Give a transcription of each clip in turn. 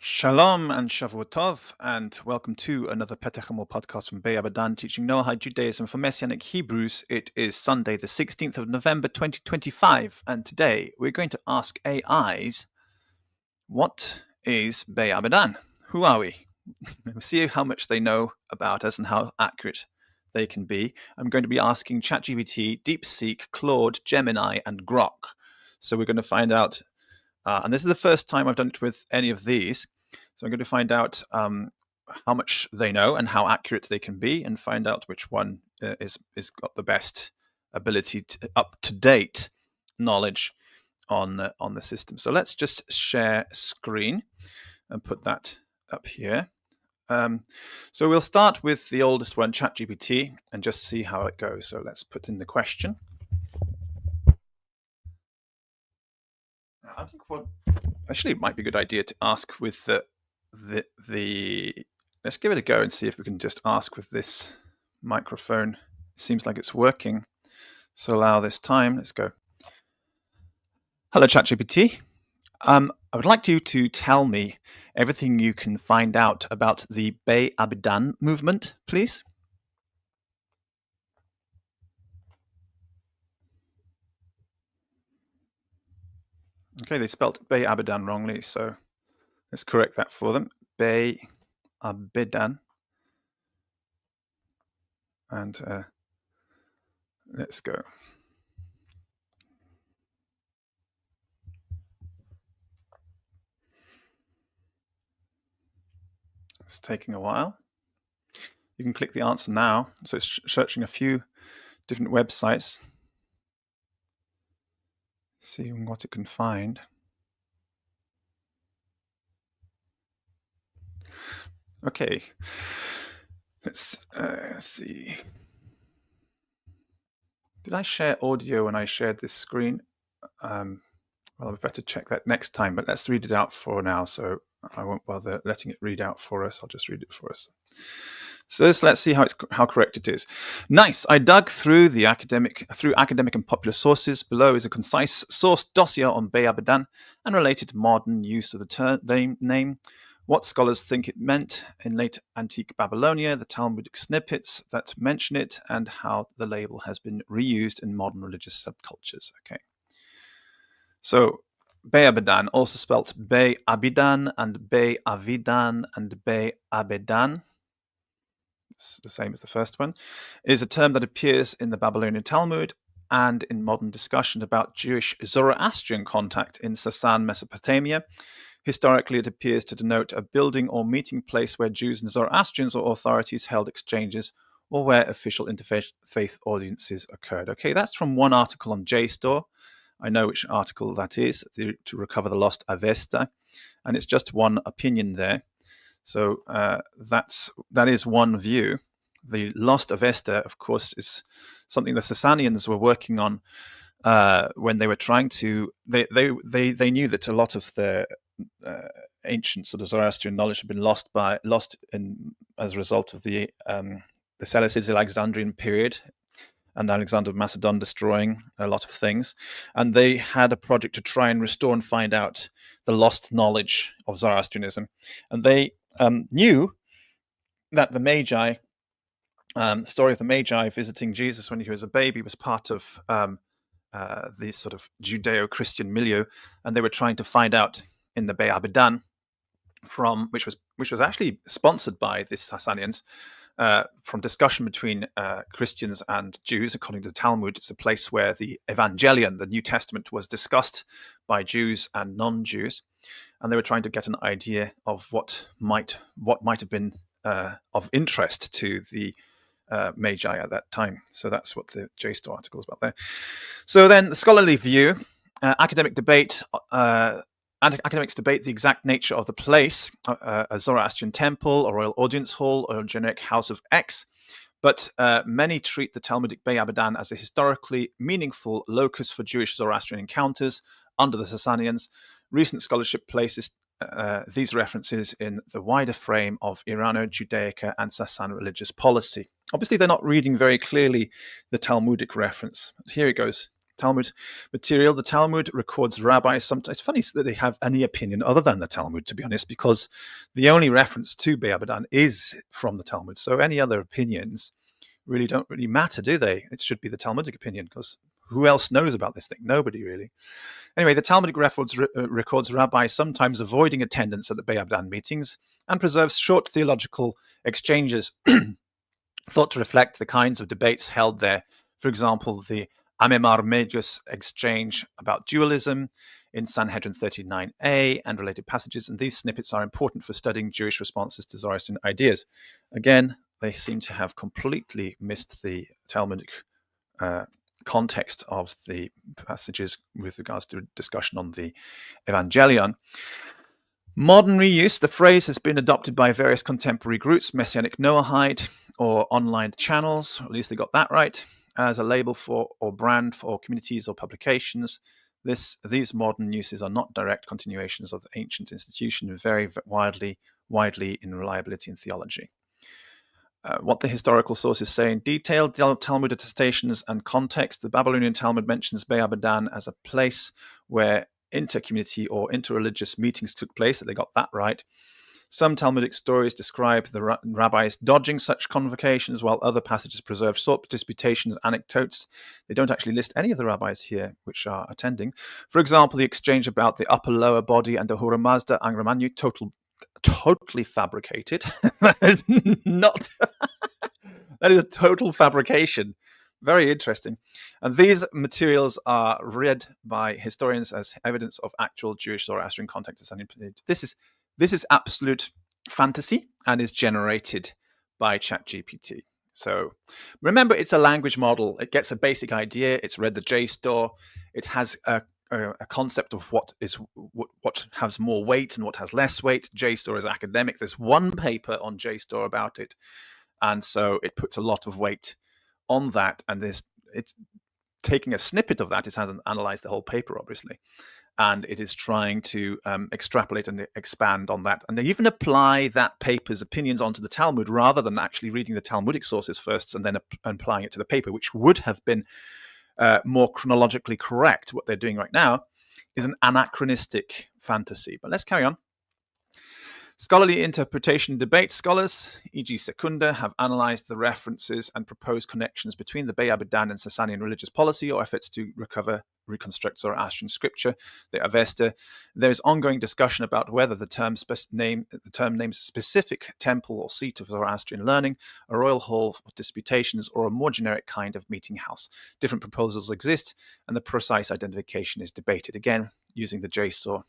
Shalom and Shavua Tov, and welcome to another Petach Hamor podcast from Bei Abadan, teaching Noahide Judaism for Messianic Hebrews. It is Sunday, the 16th of November, 2025, and today we're going to ask AIs, what is Bei Abadan? Who are we? See how much they know about us and how accurate they can be. I'm going to be asking ChatGPT, DeepSeek, Claude, Gemini, and Grok. So we're going to find out, and this is the first time I've done it with any of these. So I'm going to find out how much they know and how accurate they can be, and find out which one is got the best ability to up-to-date knowledge on the system. So let's just share screen and put that up here. So we'll start with the oldest one, ChatGPT, and just see how it goes. So let's put in the question. I think actually it might be a good idea to ask with the let's give it a go and see if we can just ask with this microphone. It seems like it's working. So allow this time. Let's go. Hello, ChatGPT. I would like you to tell me everything you can find out about the Bei Abidan movement, please. Okay, they spelt Bei Abidan wrongly, so let's correct that for them. Bei Abidan. And let's go. It's taking a while. You can click the answer now. So it's searching a few different websites, seeing what it can find. Okay, let's see. Did I share audio when I shared this screen? Well, I'd better check that next time, but let's read it out for now. So I won't bother letting it read out for us. I'll just read it for us. So let's see how correct it is. Nice. I dug through academic and popular sources. Below is a concise source dossier on Bei Abidan and related modern use of the name, what scholars think it meant in late antique Babylonia, the Talmudic snippets that mention it, and how the label has been reused in modern religious subcultures. Okay. So Bei Abidan, also spelt Bei Abidan and Bei Avidan and Bei Abedan, it's the same as the first one, is a term that appears in the Babylonian Talmud and in modern discussion about Jewish Zoroastrian contact in Sassan, Mesopotamia. Historically, it appears to denote a building or meeting place where Jews and Zoroastrians or authorities held exchanges, or where official interfaith audiences occurred. Okay, that's from one article on JSTOR. I know which article that is, to recover the lost Avesta, and it's just one opinion there. So that is one view. The lost Avesta, of course, is something the Sasanians were working on when they were trying to. They knew that a lot of the ancient sort of Zoroastrian knowledge had been lost as a result of the Seleucid Alexandrian period, and Alexander of Macedon destroying a lot of things. And they had a project to try and restore and find out the lost knowledge of Zoroastrianism. And they knew that the Magi, the story of the Magi visiting Jesus when he was a baby, was part of the sort of Judeo-Christian milieu. And they were trying to find out in the Bei Abidan, which was actually sponsored by the Sassanians, from discussion between Christians and Jews. According to the Talmud, it's a place where the Evangelion, the New Testament, was discussed by Jews and non-Jews, and they were trying to get an idea of what might have been of interest to the Magi at that time. So that's what the JSTOR article is about there. So then the scholarly view, academics debate the exact nature of the place, a Zoroastrian temple, a royal audience hall, or a generic house of X. But many treat the Talmudic Bei Abidan as a historically meaningful locus for Jewish Zoroastrian encounters under the Sasanians. Recent scholarship places these references in the wider frame of Irano-Judaica and Sassan religious policy. Obviously, they're not reading very clearly the Talmudic reference. Here it goes. Talmud material. The Talmud records rabbis. Sometimes it's funny that they have any opinion other than the Talmud, to be honest, because the only reference to Be'abadan is from the Talmud. So any other opinions really don't really matter, do they? It should be the Talmudic opinion, because who else knows about this thing? Nobody really. Anyway, the Talmudic records rabbis sometimes avoiding attendance at the Be'abadan meetings and preserves short theological exchanges thought to reflect the kinds of debates held there. For example, the Amemar Medius exchange about dualism in Sanhedrin 39a and related passages, and these snippets are important for studying Jewish responses to Zoroastrian ideas. Again, they seem to have completely missed the Talmudic context of the passages with regards to discussion on the Evangelion. Modern reuse, the phrase has been adopted by various contemporary groups, Messianic Noahide or online channels, or at least they got that right, as a label for or brand for communities or publications. These modern uses are not direct continuations of the ancient institution and vary widely in reliability and theology. What the historical sources say in detail, Talmud attestations and context. The Babylonian Talmud mentions Be'abadan as a place where inter-community or inter-religious meetings took place, that they got that right. Some Talmudic stories describe the rabbis dodging such convocations, while other passages preserve short disputations, anecdotes. They don't actually list any of the rabbis here which are attending. For example, the exchange about the upper-lower body and the Ahura Mazda Angra Mainyu, totally fabricated. Not that is a total fabrication. Very interesting. And these materials are read by historians as evidence of actual Jewish Zoroastrian contact. This is absolute fantasy and is generated by ChatGPT. So remember, it's a language model. It gets a basic idea. It's read the JSTOR. It has a concept of what has more weight and what has less weight. JSTOR is academic. There's one paper on JSTOR about it. And so it puts a lot of weight on that. And it's taking a snippet of that. It hasn't analyzed the whole paper, obviously. And it is trying to extrapolate and expand on that. And they even apply that paper's opinions onto the Talmud rather than actually reading the Talmudic sources first and then applying it to the paper, which would have been more chronologically correct. What they're doing right now is an anachronistic fantasy. But let's carry on. Scholarly interpretation debate scholars, e.g. Secunda, have analyzed the references and proposed connections between the Be'abadan and Sasanian religious policy or efforts to reconstruct Zoroastrian scripture, the Avesta. There is ongoing discussion about whether the term names a specific temple or seat of Zoroastrian learning, a royal hall of disputations, or a more generic kind of meeting house. Different proposals exist, and the precise identification is debated, again, using the JSTOR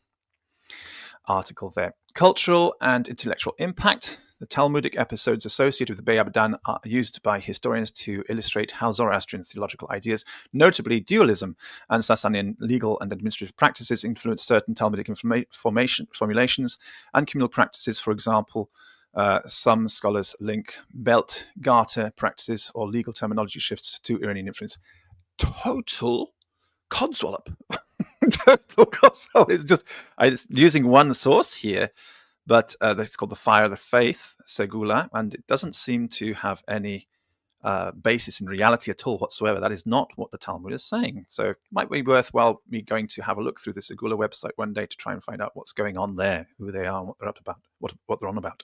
article there. Cultural and intellectual impact. The Talmudic episodes associated with the Be'abadan are used by historians to illustrate how Zoroastrian theological ideas, notably dualism and Sasanian legal and administrative practices, influence certain Talmudic formulations and communal practices. For example, some scholars link belt, garter practices or legal terminology shifts to Iranian influence. Total codswallop. It's just I'm using one source here, but it's called the Fire of the Faith, Segula, and it doesn't seem to have any basis in reality at all whatsoever. That is not what the Talmud is saying. So it might be worthwhile me going to have a look through the Segula website one day to try and find out what's going on there, who they are, what they're up about, what they're on about.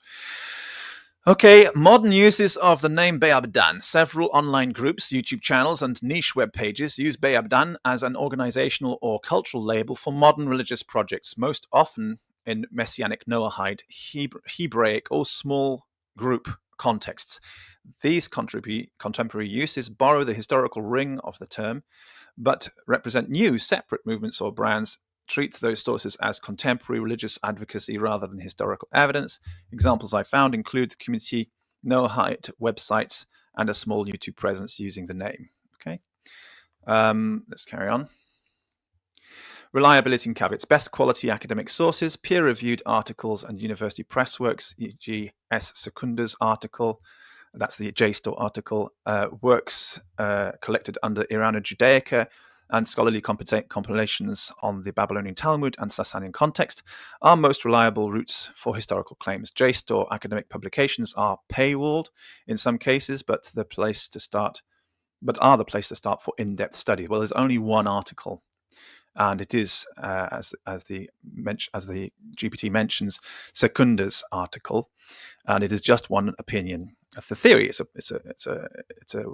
Okay, modern uses of the name Be'abadan. Several online groups, YouTube channels, and niche web pages use Be'abadan as an organizational or cultural label for modern religious projects, most often in Messianic Noahide, Hebraic, or small group contexts. These contemporary uses borrow the historical ring of the term, but represent new, separate movements or brands. Treat those sources as contemporary religious advocacy rather than historical evidence. Examples I found include the community Noahide websites and a small YouTube presence using the name. Okay, let's carry on. Reliability and caveats. Best quality academic sources, peer-reviewed articles and university press works, e.g. S. Secunda's article, that's the JSTOR article, works collected under Irana Judaica, and scholarly compilations on the Babylonian Talmud and Sasanian context are most reliable routes for historical claims. JSTOR academic publications are paywalled in some cases, but the place to start but are the place to start for in-depth study. Well, there's only one article, and it is, as the GPT mentions, Secunda's article, and it is just one opinion. The theory is it's a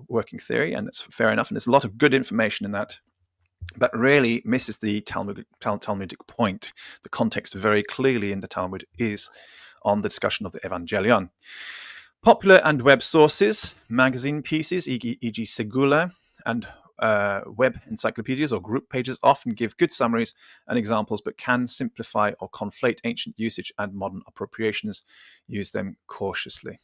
working theory, and it's fair enough, and there's a lot of good information in that, but really misses the Talmudic point. The context very clearly in the Talmud is on the discussion of the Evangelion. Popular and web sources, magazine pieces, e.g. Segula, and web encyclopedias or group pages often give good summaries and examples, but can simplify or conflate ancient usage and modern appropriations. Use them cautiously.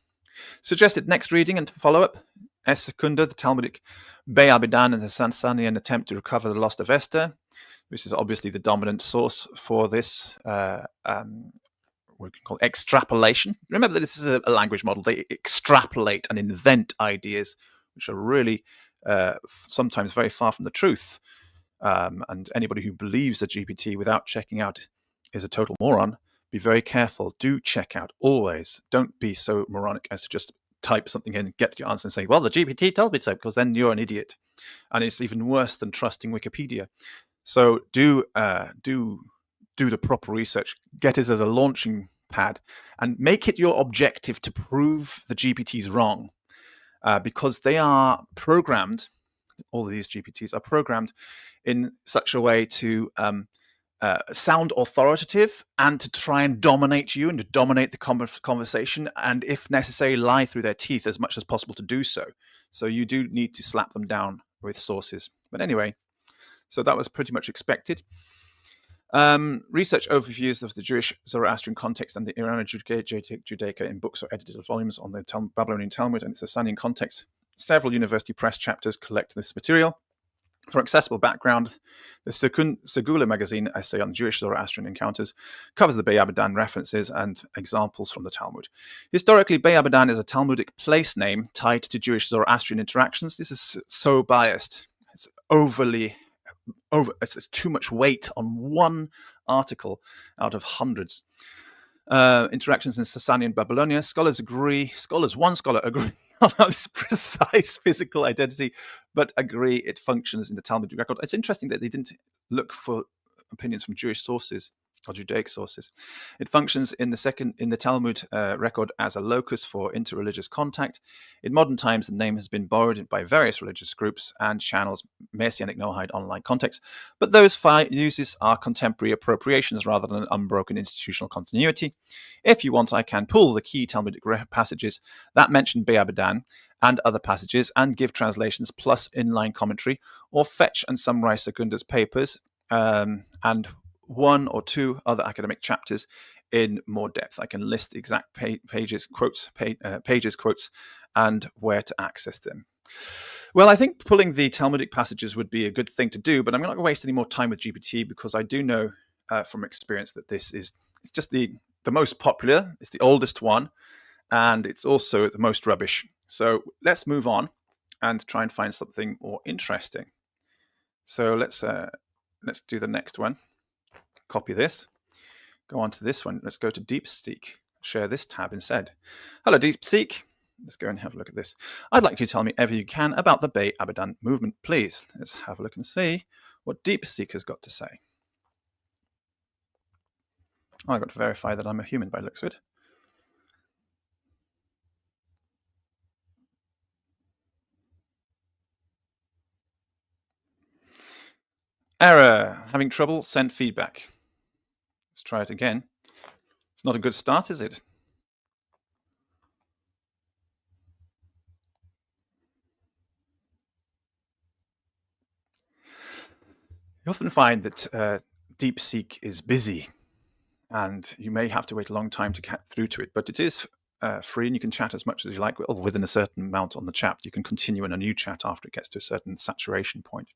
Suggested next reading and follow-up: Es Secunda, the Talmudic Bei Abidan and the Sasanian attempt to recover the lost of Esther, which is obviously the dominant source for this we can call extrapolation. Remember that this is a language model. They extrapolate and invent ideas which are really sometimes very far from the truth. And anybody who believes a GPT without checking out is a total moron. Be very careful. Do check out always. Don't be so moronic as to just type something in, get your answer and say, well, the GPT told me so, because then you're an idiot. And it's even worse than trusting Wikipedia. So do the proper research, get it as a launching pad, and make it your objective to prove the GPTs wrong, because they are programmed, all of these GPTs are programmed in such a way to sound authoritative and to try and dominate you and to dominate the conversation, and if necessary, lie through their teeth as much as possible to do so. So you do need to slap them down with sources. But anyway, so that was pretty much expected. Research overviews of the Jewish Zoroastrian context and the Irano-Judaica in books or edited volumes on the Babylonian Talmud and its Sasanian context. Several university press chapters collect this material. For accessible background, the Segula magazine essay on Jewish Zoroastrian encounters covers the Bei Abidan references and examples from the Talmud. Historically, Bei Abidan is a Talmudic place name tied to Jewish Zoroastrian interactions. This is so biased. It's it's too much weight on one article out of hundreds. Interactions in Sasanian Babylonia. One scholar agree on this precise physical identity, but agree it functions in the Talmudic record. It's interesting that they didn't look for opinions from Jewish sources or Judaic sources. It functions in the Talmud record as a locus for interreligious contact. In modern times, the name has been borrowed by various religious groups and channels, Messianic Noahide online context, but those uses are contemporary appropriations rather than unbroken institutional continuity. If you want, I can pull the key Talmudic passages that mention Bei Abidan and other passages and give translations plus inline commentary, or fetch and summarize Secunda's papers and one or two other academic chapters in more depth. I can list the exact pages, quotes, and where to access them. Well, I think pulling the Talmudic passages would be a good thing to do, but I'm not going to waste any more time with GPT, because I do know from experience that it's just the most popular, it's the oldest one, and it's also the most rubbish. So let's move on and try and find something more interesting. So let's do the next one. Copy this, go on to this one. Let's go to DeepSeek, share this tab instead. Hello, DeepSeek. Let's go and have a look at this. I'd like you to tell me everything you can about the Bei Abidan movement, please. Let's have a look and see what DeepSeek has got to say. Oh, I've got to verify that I'm a human by the looks of it. Error. Having trouble? Send feedback. Let's try it again. It's not a good start, is it? You often find that DeepSeek is busy, and you may have to wait a long time to get through to it, but it is free, and you can chat as much as you like within a certain amount on the chat. You can continue in a new chat after it gets to a certain saturation point.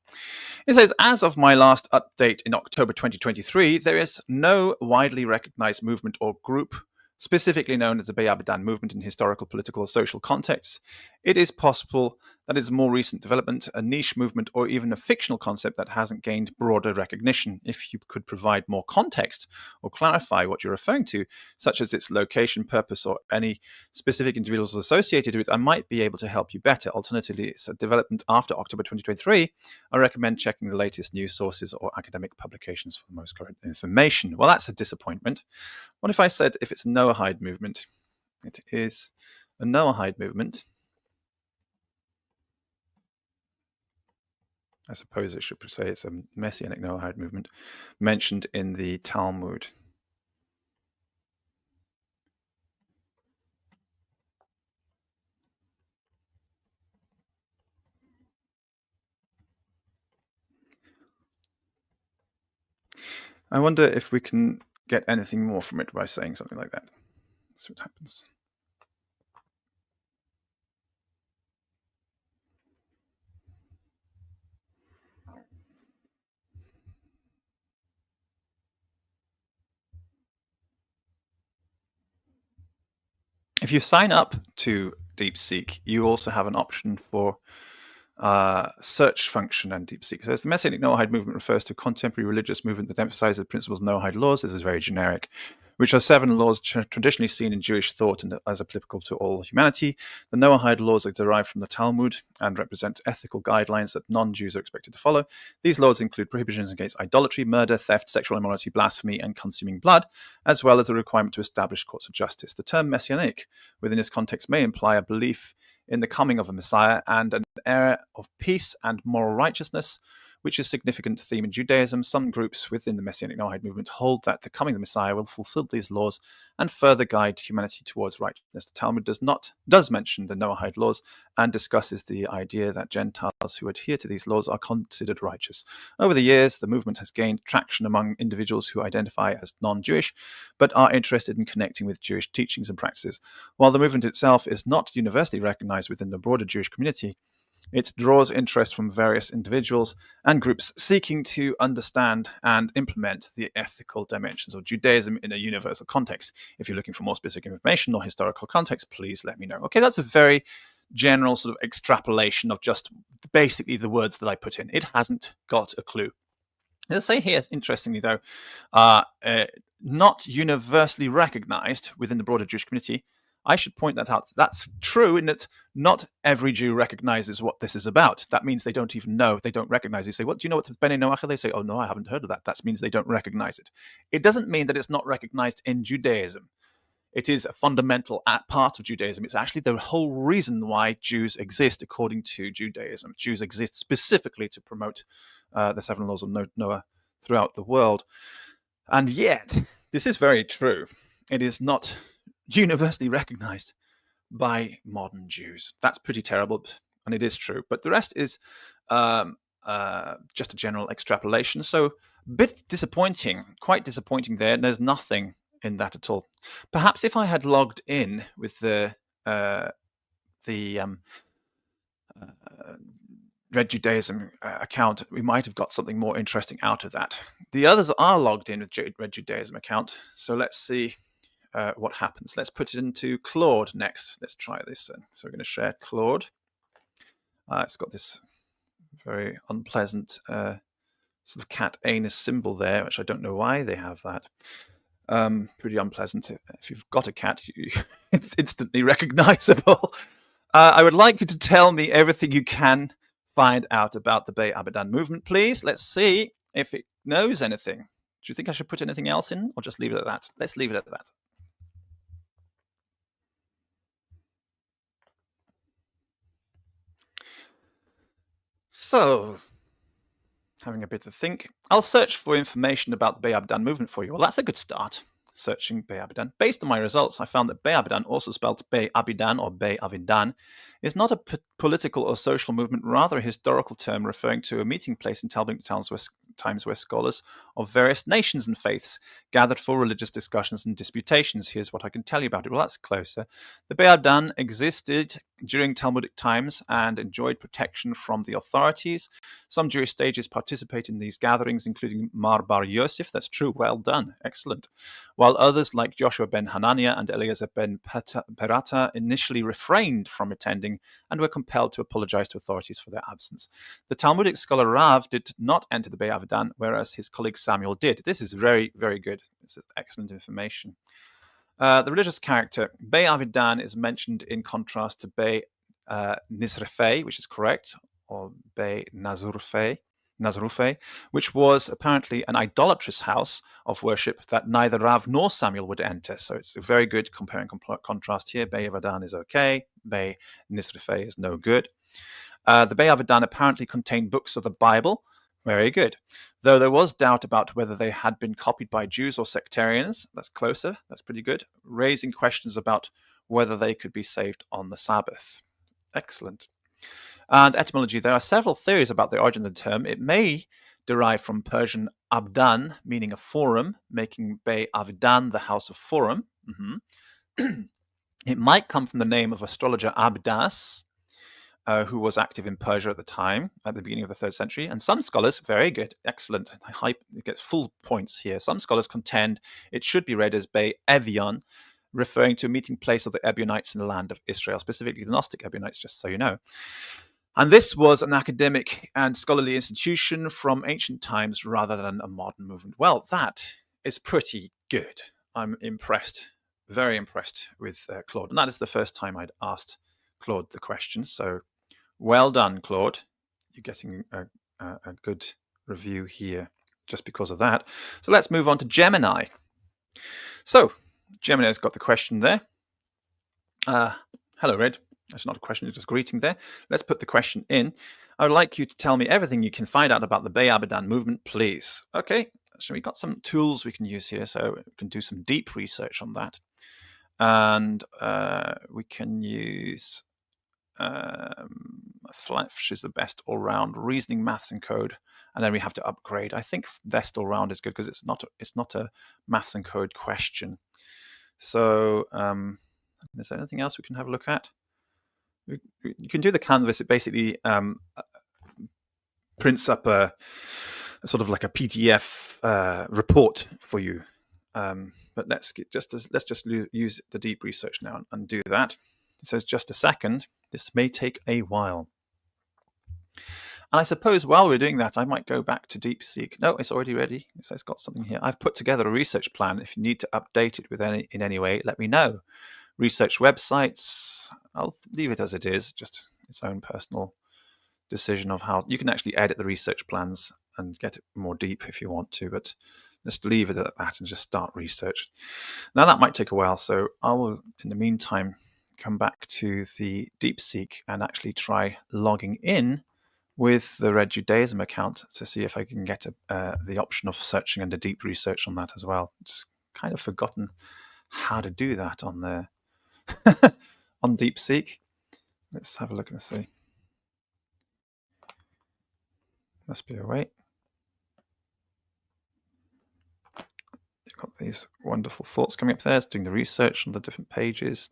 It says, as of my last update in October 2023, there is no widely recognized movement or group specifically known as the Bei Abidan movement in historical, political, or social contexts. It is possible that it's a more recent development, a niche movement, or even a fictional concept that hasn't gained broader recognition. If you could provide more context or clarify what you're referring to, such as its location, purpose, or any specific individuals associated with, I might be able to help you better. Alternatively, it's a development after October 2023. I recommend checking the latest news sources or academic publications for the most current information. Well, that's a disappointment. What if I said if it's a Noahide movement? It is a Noahide movement. I suppose it should say it's a Messianic Noahide movement mentioned in the Talmud. I wonder if we can get anything more from it by saying something like that. Let's see what happens. If you sign up to DeepSeek, you also have an option for search function and DeepSeek. So as the Messianic Noahide movement refers to a contemporary religious movement that emphasizes the principles of Noahide laws, this is very generic, which are 7 laws traditionally seen in Jewish thought and as applicable to all humanity. The Noahide laws are derived from the Talmud and represent ethical guidelines that non-Jews are expected to follow. These laws include prohibitions against idolatry, murder, theft, sexual immorality, blasphemy, and consuming blood, as well as a requirement to establish courts of justice. The term Messianic within this context may imply a belief in the coming of a Messiah and an era of peace and moral righteousness, which is a significant theme in Judaism. Some groups within the Messianic Noahide movement hold that the coming of the Messiah will fulfill these laws and further guide humanity towards righteousness. The Talmud does mention the Noahide laws and discusses the idea that Gentiles who adhere to these laws are considered righteous. Over the years, the movement has gained traction among individuals who identify as non-Jewish, but are interested in connecting with Jewish teachings and practices. While the movement itself is not universally recognized within the broader Jewish community, it draws interest from various individuals and groups seeking to understand and implement the ethical dimensions of Judaism in a universal context. If you're looking for more specific information or historical context, please let me know. Okay, that's a very general sort of extrapolation of just basically the words that I put in. It hasn't got a clue. Let's say here, interestingly though, not universally recognized within the broader Jewish community. I should point that out. That's true in that not every Jew recognizes what this is about. That means they don't even know. They don't recognize it. You say, "What do you know what Bnei Noach?" They say, "Oh no, I haven't heard of that." That means they don't recognize it. It doesn't mean that it's not recognized in Judaism. It is a fundamental part of Judaism. It's actually the whole reason why Jews exist, according to Judaism. Jews exist specifically to promote the 7 laws of Noah throughout the world. And yet, this is very true. It is not universally recognized by modern Jews. That's pretty terrible, and it is true. But the rest is just a general extrapolation. So a bit disappointing, quite disappointing there. And there's nothing in that at all. Perhaps if I had logged in with the Red Judaism account, we might have got something more interesting out of that. The others are logged in with Red Judaism account. So let's see what happens. Let's put it into Claude next. Let's try this. So we're going to share Claude. It's got this very unpleasant sort of cat anus symbol there, which I don't know why they have that. Pretty unpleasant. If you've got a cat, it's instantly recognizable. I would like you to tell me everything you can find out about the Beit Abidan movement, please. Let's see if it knows anything. Do you think I should put anything else in or just leave it at that? Let's leave it at that. So, having a bit to think, I'll search for information about the Beit Abidan movement for you. Well, that's a good start. Searching Beit Abidan. Based on my results, I found that Beit Abidan, also spelled Beit Abidan or Beit Avidan, is not a political or social movement, rather a historical term referring to a meeting place in Talmudic times where scholars of various nations and faiths gathered for religious discussions and disputations. Here's what I can tell you about it. Well, that's closer. The Beit Abidan existed during Talmudic times and enjoyed protection from the authorities. Some Jewish sages participate in these gatherings, including Mar Bar Yosef. That's true. Well done. Excellent. While others, like Joshua ben Hananiah and Eliezer ben Perata, initially refrained from attending and were compelled to apologize to authorities for their absence. The Talmudic scholar Rav did not enter the Beit Avidan, whereas his colleague Samuel did. This is very, very good. This is excellent information. The religious character, Beit Avidan, is mentioned in contrast to Beit Nizrefei, which is correct, or Beit Nazrufei, which was apparently an idolatrous house of worship that neither Rav nor Samuel would enter. So it's a very good compare and contrast here. Beit Avidan is okay. Beit Nizrefei is no good. The Beit Avidan apparently contained books of the Bible. Very good. Though there was doubt about whether they had been copied by Jews or sectarians. That's closer. That's pretty good. Raising questions about whether they could be saved on the Sabbath. Excellent. And etymology. There are several theories about the origin of the term. It may derive from Persian abdan, meaning a forum, making Beit Avidan the house of forum. It might come from the name of astrologer Abdas, who was active in Persia at the time, at the beginning of the 3rd century. And some scholars, very good, excellent, it gets full points here. Some scholars contend it should be read as Beit Evion, referring to a meeting place of the Ebionites in the land of Israel, specifically the Gnostic Ebionites, just so you know. And this was an academic and scholarly institution from ancient times rather than a modern movement. Well, that is pretty good. I'm impressed, very impressed with Claude. And that is the first time I'd asked Claude the question. So well done, Claude. You're getting a good review here just because of that. So let's move on to Gemini. So Gemini's got the question there. Hello, Red. That's not a question, it's just a greeting there. Let's put the question in. I would like you to tell me everything you can find out about the Beit Avidan movement, please. Okay, so we've got some tools we can use here, so we can do some deep research on that. And we can use Flash is the best all-round, reasoning, maths, and code, and then we have to upgrade. I think best all-round is good because it's not a maths and code question. So is there anything else we can have a look at? You can do the Canvas. It basically prints up a sort of like a PDF report for you. But let's just use the deep research now and do that. It says just a second. This may take a while. And I suppose while we're doing that, I might go back to DeepSeek. No, it's already ready. It says it's got something here. I've put together a research plan. If you need to update it with in any way, let me know. Research websites, I'll leave it as it is, just its own personal decision of how you can actually edit the research plans and get it more deep if you want to, but just leave it at that and just start research. Now that might take a while, so I will, in the meantime, come back to the DeepSeek and actually try logging in with the Red Judaism account to see if I can get the option of searching under deep research on that as well. Just kind of forgotten how to do that on there. On DeepSeek. Let's have a look and see. Must be a way. You've got these wonderful thoughts coming up there. It's doing the research on the different pages.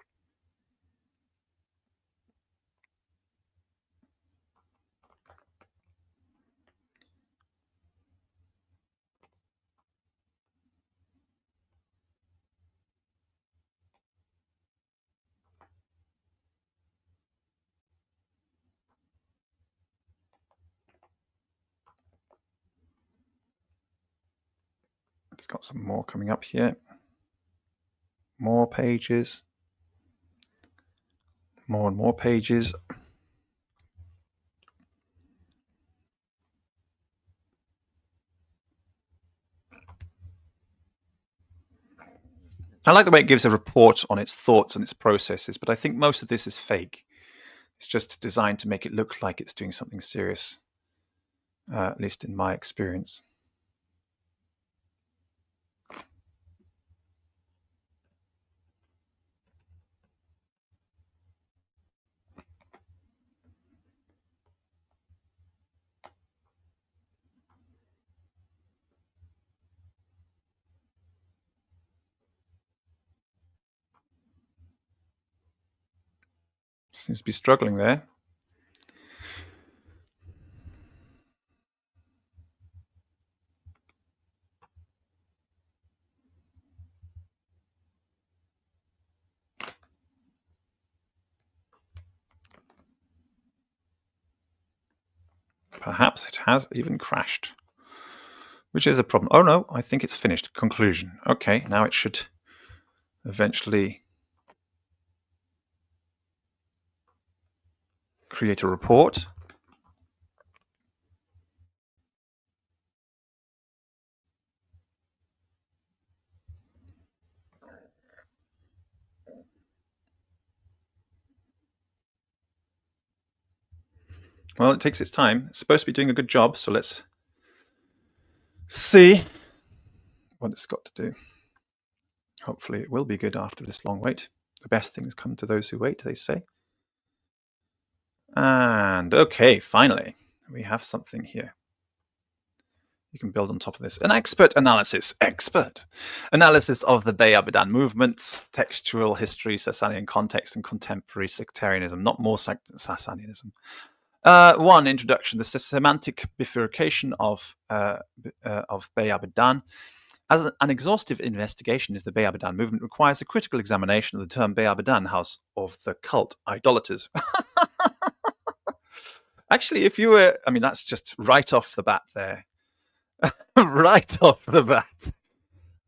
It's got some more coming up here. More pages. More and more pages. I like the way it gives a report on its thoughts and its processes, but I think most of this is fake. It's just designed to make it look like it's doing something serious, at least in my experience. Seems to be struggling there. Perhaps it has even crashed, which is a problem. Oh no, I think it's finished. Conclusion. Okay, now it should eventually create a report. Well, it takes its time. It's supposed to be doing a good job, so let's see what it's got to do. Hopefully it will be good after this long wait. The best things come to those who wait, they say. And okay, finally, we have something here. You can build on top of this. An expert analysis of the Bey Abidan movements, textual history, Sasanian context, and contemporary sectarianism, not more Sasanianism. 1. Introduction. The semantic bifurcation of Bey Abidan. As an exhaustive investigation into the Bey Abidan movement requires a critical examination of the term Bey Abidan, house of the cult idolaters. Actually, if you were, I mean, that's just right off the bat there. Right off the bat.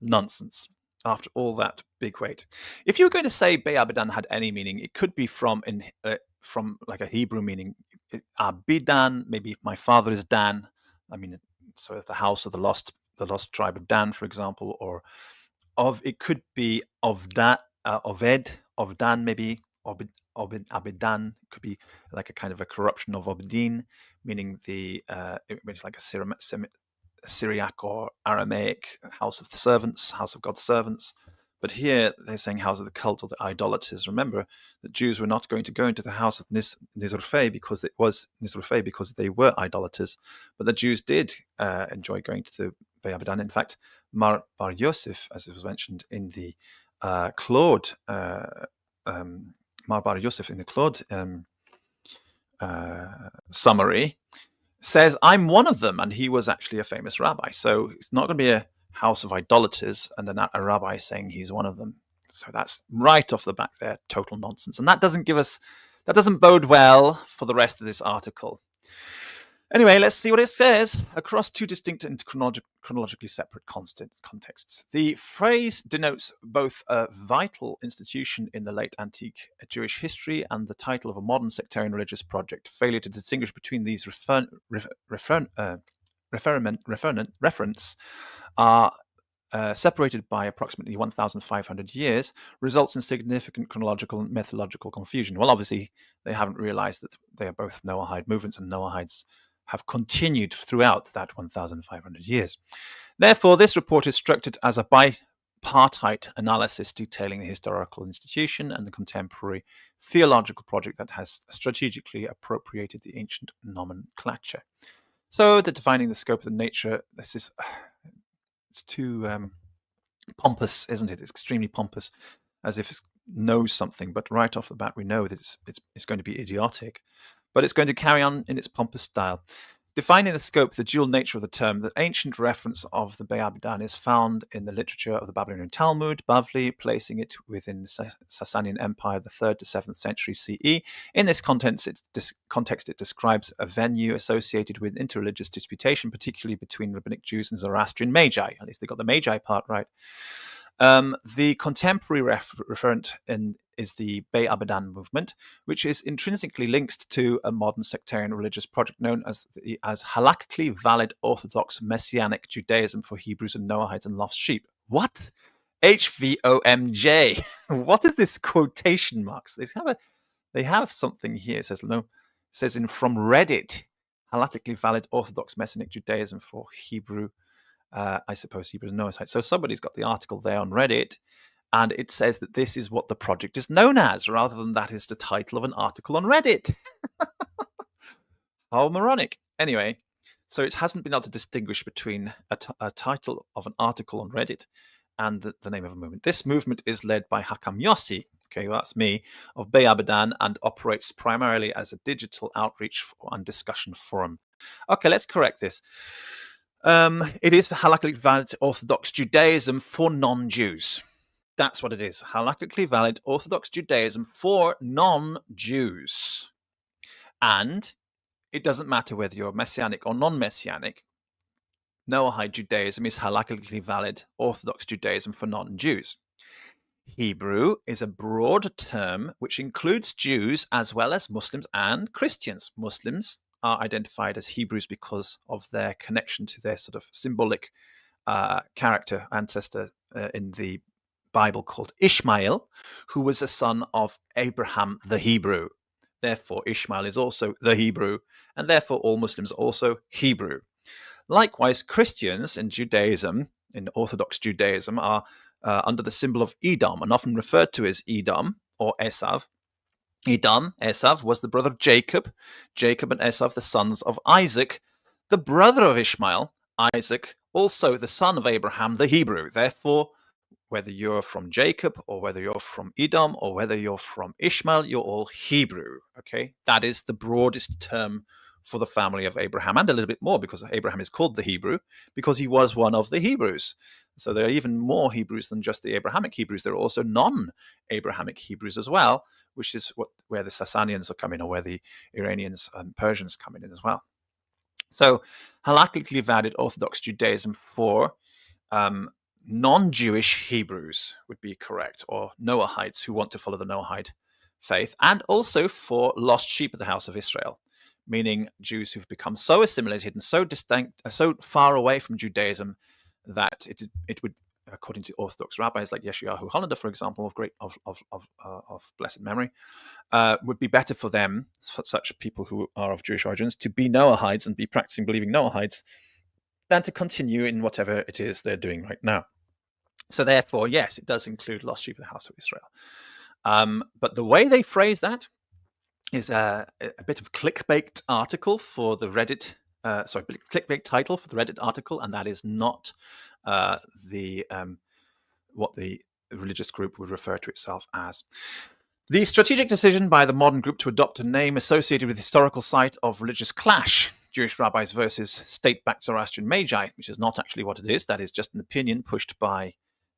Nonsense. After all that big wait. If you were going to say Bey Abidan had any meaning, it could be from like a Hebrew meaning. Abidan, maybe my father is Dan. I mean, so the house of the lost tribe of Dan, for example, or it could be Oved, Ovdan, maybe Abidan could be like a kind of a corruption of Obdin, meaning it's like a Syriac or Aramaic house of the servants, house of God's servants. But here they're saying house of the cult or the idolaters. Remember that Jews were not going to go into the house of Nizrufei because it was Nizrufei because they were idolaters, but the Jews did enjoy going to the Bey Abidan. In fact, Mar Bar Yosef, as it was mentioned in the Claude, Mar Bar Yosef in the Claude summary, says, I'm one of them, and he was actually a famous rabbi. So it's not going to be a house of idolaters and a rabbi saying he's one of them. So that's right off the back there, total nonsense. And that doesn't bode well for the rest of this article. Anyway, let's see what it says. Across two distinct and chronologically separate contexts. The phrase denotes both a vital institution in the late antique Jewish history and the title of a modern sectarian religious project. Failure to distinguish between these referents are separated by approximately 1,500 years, results in significant chronological and methodological confusion. Well, obviously, they haven't realized that they are both Noahide movements, and Noahides have continued throughout that 1,500 years. Therefore, this report is structured as a bipartite analysis detailing the historical institution and the contemporary theological project that has strategically appropriated the ancient nomenclature. So, defining the scope of the nature, it's too pompous, isn't it? It's extremely pompous, as if it knows something. But right off the bat, we know that it's going to be idiotic, but it's going to carry on in its pompous style. Defining the scope, the dual nature of the term, the ancient reference of the Bey Abidan is found in the literature of the Babylonian Talmud, Bavli, placing it within the Sasanian Empire, the 3rd to 7th century CE. In this context, it describes a venue associated with interreligious disputation, particularly between rabbinic Jews and Zoroastrian Magi. At least they got the Magi part right. The contemporary referent is the Bey Abidan movement, which is intrinsically linked to a modern sectarian religious project known as halakhically valid Orthodox Messianic Judaism for Hebrews and Noahides and lost sheep. What? HVOMJ. What is this quotation marks? They have something here. It says from Reddit, halakhically valid Orthodox Messianic Judaism for Hebrew. I suppose Hebrews and Noahides. So somebody's got the article there on Reddit, and it says that this is what the project is known as, rather than that is the title of an article on Reddit. How moronic. Anyway, so it hasn't been able to distinguish between a title of an article on Reddit and the name of a movement. This movement is led by Hakam Yossi, okay, well, that's me, of Bay Abadan, and operates primarily as a digital outreach and discussion forum. Okay, let's correct this. It is for halakhically valid Orthodox Judaism for non-Jews. That's what it is. Halakhically valid Orthodox Judaism for non-Jews. And it doesn't matter whether you're Messianic or non-Messianic. Noahide Judaism is halakhically valid Orthodox Judaism for non-Jews. Hebrew is a broad term which includes Jews as well as Muslims and Christians. Muslims are identified as Hebrews because of their connection to their sort of symbolic character ancestor in the Bible called Ishmael, who was a son of Abraham the Hebrew. Therefore, Ishmael is also the Hebrew, and therefore all Muslims are also Hebrew. Likewise, Christians in Judaism, in Orthodox Judaism, are under the symbol of Edom, and often referred to as Edom or Esav. Edom, Esav, was the brother of Jacob. Jacob and Esav, the sons of Isaac, the brother of Ishmael. Isaac, also the son of Abraham, the Hebrew. Therefore, whether you're from Jacob or whether you're from Edom or whether you're from Ishmael, you're all Hebrew. Okay, that is the broadest term for the family of Abraham, and a little bit more because Abraham is called the Hebrew because he was one of the Hebrews. So there are even more Hebrews than just the Abrahamic Hebrews. There are also non-Abrahamic Hebrews as well, which is where the Sasanians are coming, or where the Iranians and Persians come in as well. So halakhically valid Orthodox Judaism for non-Jewish Hebrews would be correct, or Noahites who want to follow the Noahide faith, and also for lost sheep of the house of Israel, meaning Jews who've become so assimilated and so distinct, so far away from Judaism that it would, according to Orthodox rabbis like Yeshayahu Hollander, for example, of blessed memory, would be better for them, for such people who are of Jewish origins, to be Noahides and be practicing believing Noahides than to continue in whatever it is they're doing right now. So therefore, yes, it does include lost sheep of the house of Israel. But the way they phrase that is a bit of clickbait article for the Reddit, clickbait title for the Reddit article, and that is not what the religious group would refer to itself as. The strategic decision by the modern group to adopt a name associated with the historical site of religious clash, Jewish rabbis versus state-backed Zoroastrian magi, which is not actually what it is, that is just an opinion pushed by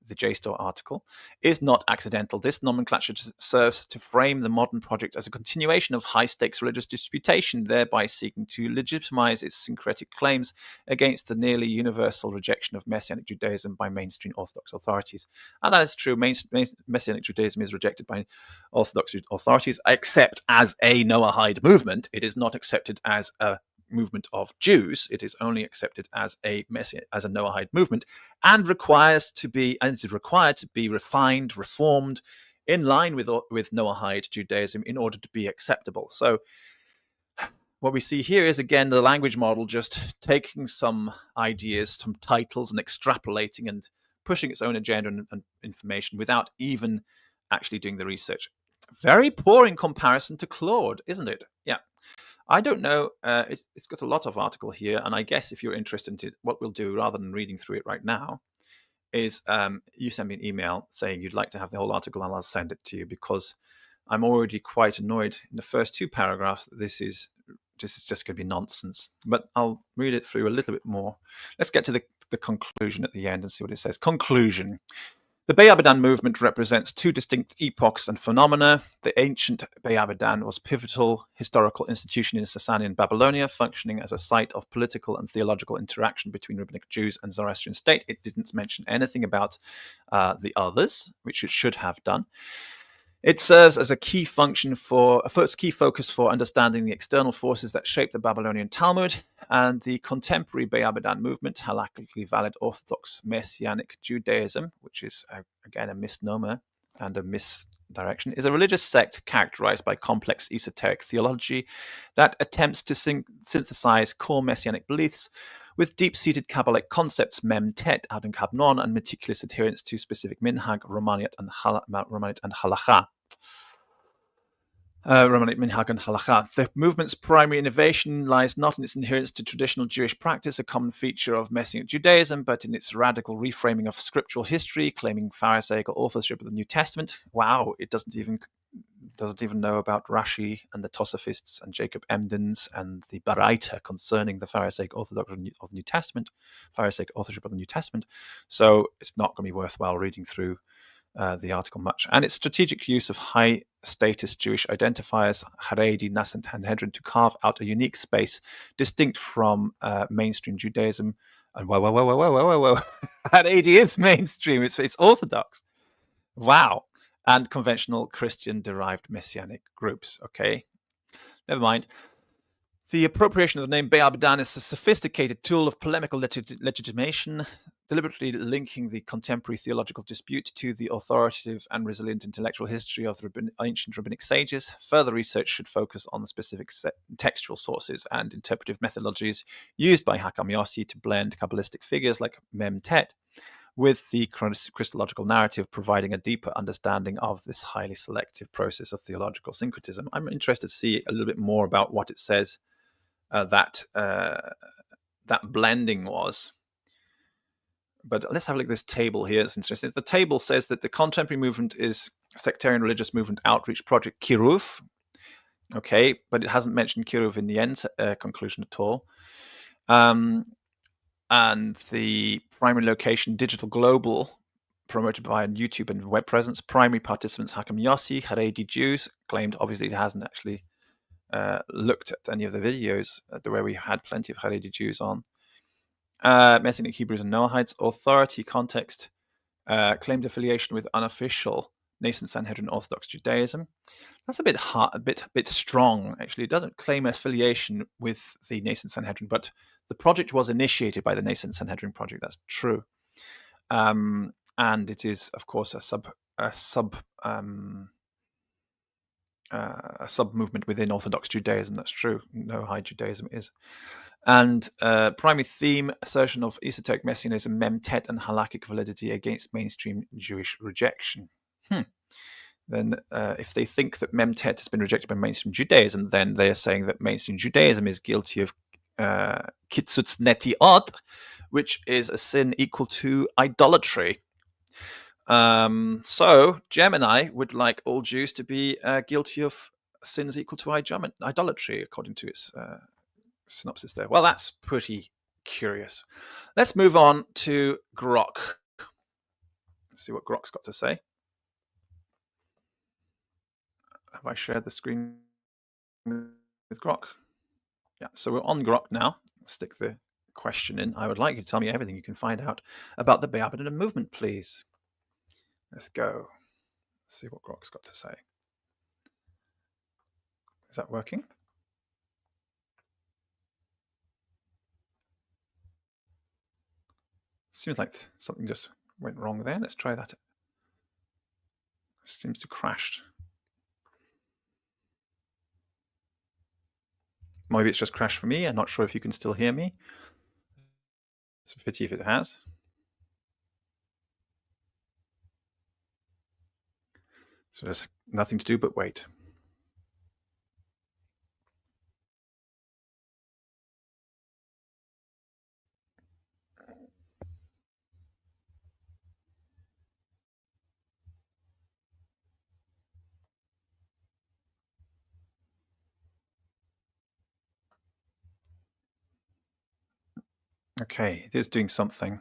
the JSTOR article, is not accidental. This nomenclature serves to frame the modern project as a continuation of high-stakes religious disputation, thereby seeking to legitimize its syncretic claims against the nearly universal rejection of Messianic Judaism by mainstream Orthodox authorities. And that is true. Messianic Judaism is rejected by Orthodox authorities, except as a Noahide movement. It is not accepted as a movement of Jews. It is only accepted as a Noahide movement, and is required to be refined, reformed, in line with Noahide Judaism in order to be acceptable. So what we see here is, again, the language model just taking some ideas, some titles, and extrapolating and pushing its own agenda and information without even actually doing the research. Very poor in comparison to Claude, isn't it? Yeah. I don't know. It's got a lot of article here, and I guess if you're interested in it, what we'll do, rather than reading through it right now, is you send me an email saying you'd like to have the whole article, and I'll send it to you, because I'm already quite annoyed in the first two paragraphs that this is just going to be nonsense. But I'll read it through a little bit more. Let's get to the conclusion at the end and see what it says. Conclusion. The Bay Abadan movement represents two distinct epochs and phenomena. The ancient Bay Abadan was a pivotal historical institution in Sasanian Babylonia, functioning as a site of political and theological interaction between rabbinic Jews and Zoroastrian state. It didn't mention anything about the others, which it should have done. It serves as a key focus for understanding the external forces that shape the Babylonian Talmud, and the contemporary Bay Abadan movement, halakhically valid Orthodox Messianic Judaism, which is, again, a misnomer and a misdirection, is a religious sect characterized by complex esoteric theology that attempts to synthesize core Messianic beliefs with deep-seated Kabbalic concepts, Mem Tet, Adon Kabnon, and meticulous adherence to specific minhag, Romaniyat, and halakha. Romanik Minhag and Halacha. The movement's primary innovation lies not in its adherence to traditional Jewish practice, a common feature of Messianic Judaism, but in its radical reframing of scriptural history, claiming Pharisaical authorship of the New Testament. Wow, it doesn't even know about Rashi and the Tosafists and Jacob Emden's and the Baraita concerning the Pharisaic orthodoxy of the New Testament, Pharisaic authorship of the New Testament. So it's not going to be worthwhile reading through the article much. And its strategic use of high-status Jewish identifiers, Haredi, Nas, and Sanhedrin, to carve out a unique space distinct from mainstream Judaism. And whoa. Haredi is mainstream. It's orthodox. Wow. And conventional Christian-derived messianic groups. Okay, never mind. The appropriation of the name Be'abidan is a sophisticated tool of polemical legitimation, deliberately linking the contemporary theological dispute to the authoritative and resilient intellectual history of the ancient rabbinic sages. Further research should focus on the specific textual sources and interpretive methodologies used by Hakam Yossi to blend Kabbalistic figures like Mem Tet with the Christological narrative, providing a deeper understanding of this highly selective process of theological syncretism. I'm interested to see a little bit more about what it says that blending was. But let's have a look at this table here. It's interesting. The table says that the contemporary movement is sectarian religious movement outreach project Kiruv. Okay, but it hasn't mentioned Kiruv in the end conclusion at all. And the primary location, Digital Global, promoted by YouTube and web presence. Primary participants, Hakam Yossi, Haredi Jews. Claimed, obviously, it hasn't actually looked at any of the videos where we had plenty of Haredi Jews on. Messianic Hebrews and Noahites. Authority context. Claimed affiliation with unofficial nascent Sanhedrin Orthodox Judaism. That's a bit hard, a bit strong, actually. It doesn't claim affiliation with the nascent Sanhedrin, but the project was initiated by the Nascent Sanhedrin Project. That's true, and it is, of course, a sub movement within Orthodox Judaism. That's true. Noahide Judaism is, and primary theme: assertion of esoteric messianism, Mem Tet, and halakhic validity against mainstream Jewish rejection. Then, if they think that Mem Tet has been rejected by mainstream Judaism, then they are saying that mainstream Judaism is guilty of Kitzutz Netiot, which is a sin equal to idolatry. So Gemini would like all Jews to be guilty of sins equal to idolatry, according to its synopsis there. Well, that's pretty curious. Let's move on to Grok. Let's see what Grok's got to say. Have I shared the screen with Grok? Yeah, so we're on Grok now. Stick the question in. I would like you to tell me everything you can find out about the Be'abidan movement, please. Let's go. Let's see what Grok's got to say. Is that working? Seems like something just went wrong there. Let's try that. It seems to crash. Maybe it's just crashed for me. I'm not sure if you can still hear me. It's a pity if it has. So there's nothing to do but wait. Okay, it is doing something.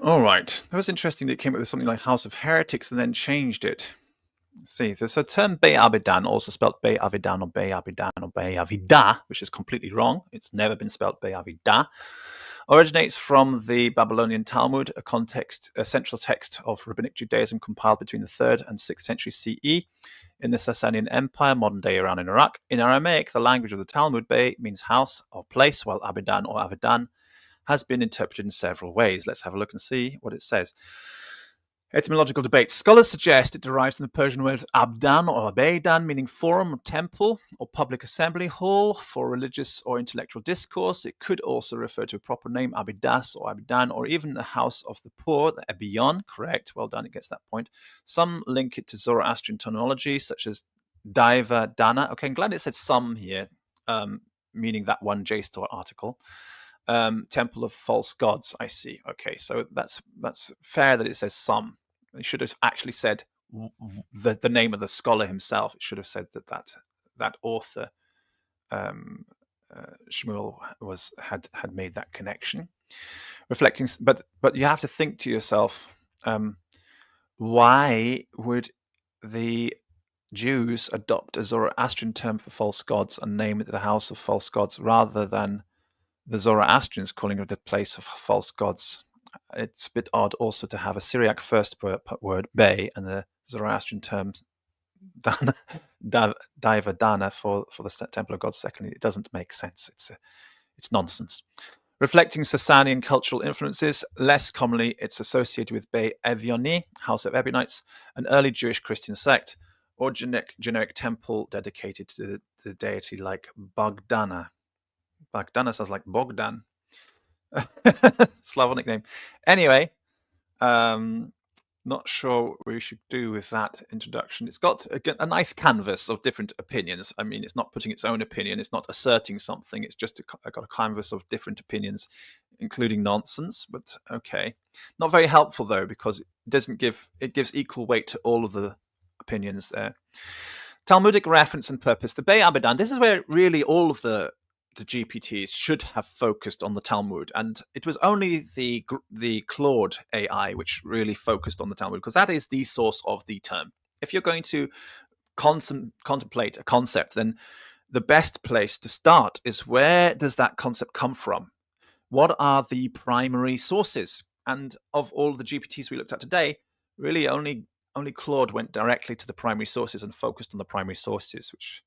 All right. That was interesting that it came up with something like House of Heretics and then changed it. Let's see. There's a term Be'abidan, also spelled Be'avidan or Be'abidan or Be'avida, which is completely wrong. It's never been spelled Be'avida. Originates from the Babylonian Talmud, a central text of Rabbinic Judaism compiled between the 3rd and 6th century CE in the Sasanian Empire, modern-day Iran and Iraq. In Aramaic, the language of the Talmud, Be means house or place, while Abidan or Avidan has been interpreted in several ways. Let's have a look and see what it says. Etymological debate. Scholars suggest it derives from the Persian words abdan or abeidan, meaning forum or temple or public assembly hall for religious or intellectual discourse. It could also refer to a proper name, abidas or abidan, or even the house of the poor, the ebion. Correct. Well done. It gets that point. Some link it to Zoroastrian terminology, such as Daiva Dana. Okay, I'm glad it said some here, meaning that one JSTOR article. Temple of false gods. I see. Okay, so that's fair that it says some. It should have actually said the name of the scholar himself. It should have said that author Shmuel had made that connection, reflecting. But you have to think to yourself, why would the Jews adopt a Zoroastrian term for false gods and name it the house of false gods rather than the Zoroastrians calling it the place of false gods? It's a bit odd also to have a Syriac first word, Bay, and the Zoroastrian term Daiva Dana for the Temple of God secondly. It doesn't make sense. It's nonsense. Reflecting Sasanian cultural influences, less commonly it's associated with Bey Evioni, House of Ebionites, an early Jewish Christian sect, or generic temple dedicated to the deity like Bogdana. Bogdana sounds like Bogdan. Slavonic name. Anyway, not sure what we should do with that introduction. It's got a nice canvas of different opinions. I mean, it's not putting its own opinion. It's not asserting something. It's just got a canvas of different opinions, including nonsense. But okay, not very helpful though, because it gives equal weight to all of the opinions there. Talmudic reference and purpose. The Bey Abidan. This is where really all of the GPTs should have focused on the Talmud, and it was only the Claude AI which really focused on the Talmud, because that is the source of the term. If you're going to contemplate a concept, then the best place to start is, where does that concept come from? What are the primary sources? And of all the GPTs we looked at today, really only Claude went directly to the primary sources and focused on the primary sources, which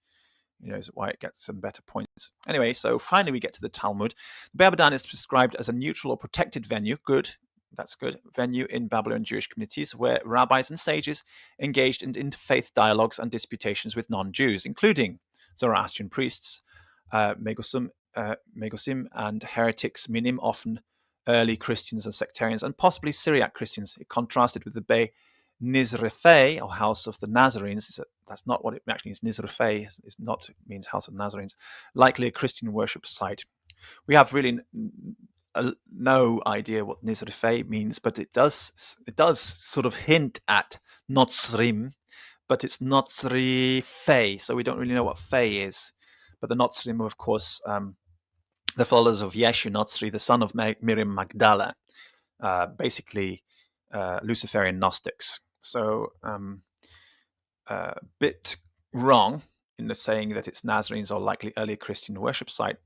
is why it gets some better points. Anyway, so finally we get to the Talmud. The Bey Abidan is described as a neutral or protected venue. Good, that's good. Venue in Babylonian Jewish communities where rabbis and sages engaged in interfaith dialogues and disputations with non-Jews, including Zoroastrian priests, Megosim, and heretics, minim, often early Christians and sectarians, and possibly Syriac Christians. It contrasted with the Bey Nizrefei, or House of the Nazarenes. That's not what it actually means. Nizrefei means House of Nazarenes, likely a Christian worship site. We have really no idea what Nizrefei means, but it does sort of hint at Notzrim, but it's Notzri-Fei, so we don't really know what Fei is. But the Notzrim are, of course, the followers of Yeshu Notzri, the son of Miriam Magdala, basically Luciferian Gnostics. So a bit wrong in the saying that it's Nazarenes or likely early Christian worship site,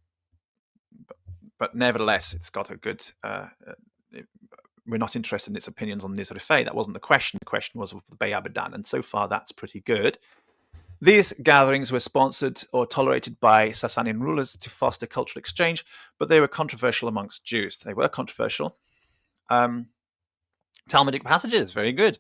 but nevertheless, it's got a good. We're not interested in its opinions on Nizrefei. That wasn't the question. The question was of the Bey Abidan, and so far that's pretty good. These gatherings were sponsored or tolerated by Sasanian rulers to foster cultural exchange, but they were controversial amongst Jews. They were controversial. Talmudic passages, very good.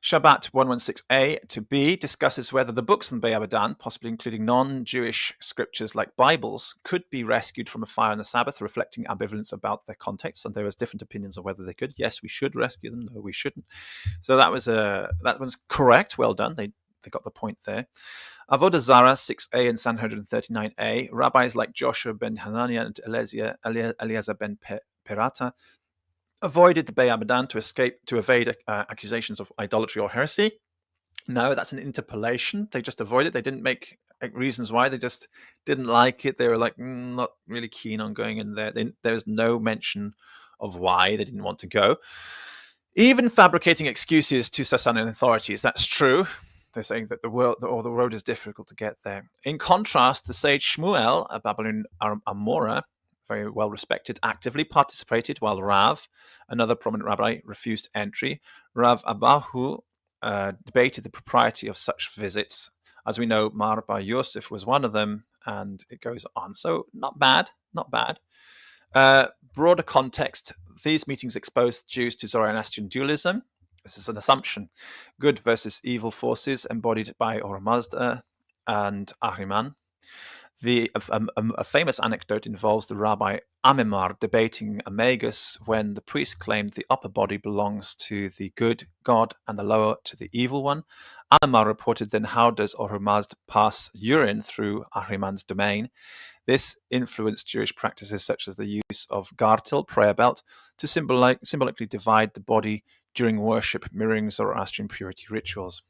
Shabbat 116a to b discusses whether the books in Bey Abidan, possibly including non-Jewish scriptures like Bibles, could be rescued from a fire on the Sabbath, reflecting ambivalence about their context. And there was different opinions on whether they could. Yes, we should rescue them. No, we shouldn't. So that was correct. Well done. They got the point there. Avodah Zarah 6a and Sanhedrin 39a. Rabbis like Joshua ben Hananiah and Eliezer ben Perata avoided the Bey Abidan to evade accusations of idolatry or heresy. No, that's an interpolation. They just avoided. They didn't make reasons why. They just didn't like it. They were like not really keen on going in there. There was no mention of why they didn't want to go. Even fabricating excuses to Sasanian authorities. That's true. They're saying that the road is difficult to get there. In contrast, the sage Shmuel, a Babylonian Amora, very well respected, actively participated, while Rav, another prominent rabbi, refused entry. Rav Abahu debated the propriety of such visits. As we know, Mar Bar Yosef was one of them, and it goes on. So not bad. Broader context, these meetings exposed Jews to Zoroastrian dualism, This is an assumption. Good versus evil forces embodied by Ahura Mazda and Ahriman. A famous anecdote involves the Rabbi Amemar debating Amagus when the priest claimed the upper body belongs to the good God and the lower to the evil one. Amemar reported, then how does Ahura Mazda pass urine through Ahriman's domain? This influenced Jewish practices such as the use of gartel, prayer belt, to symbolically divide the body during worship, mirroring Zoroastrian purity rituals.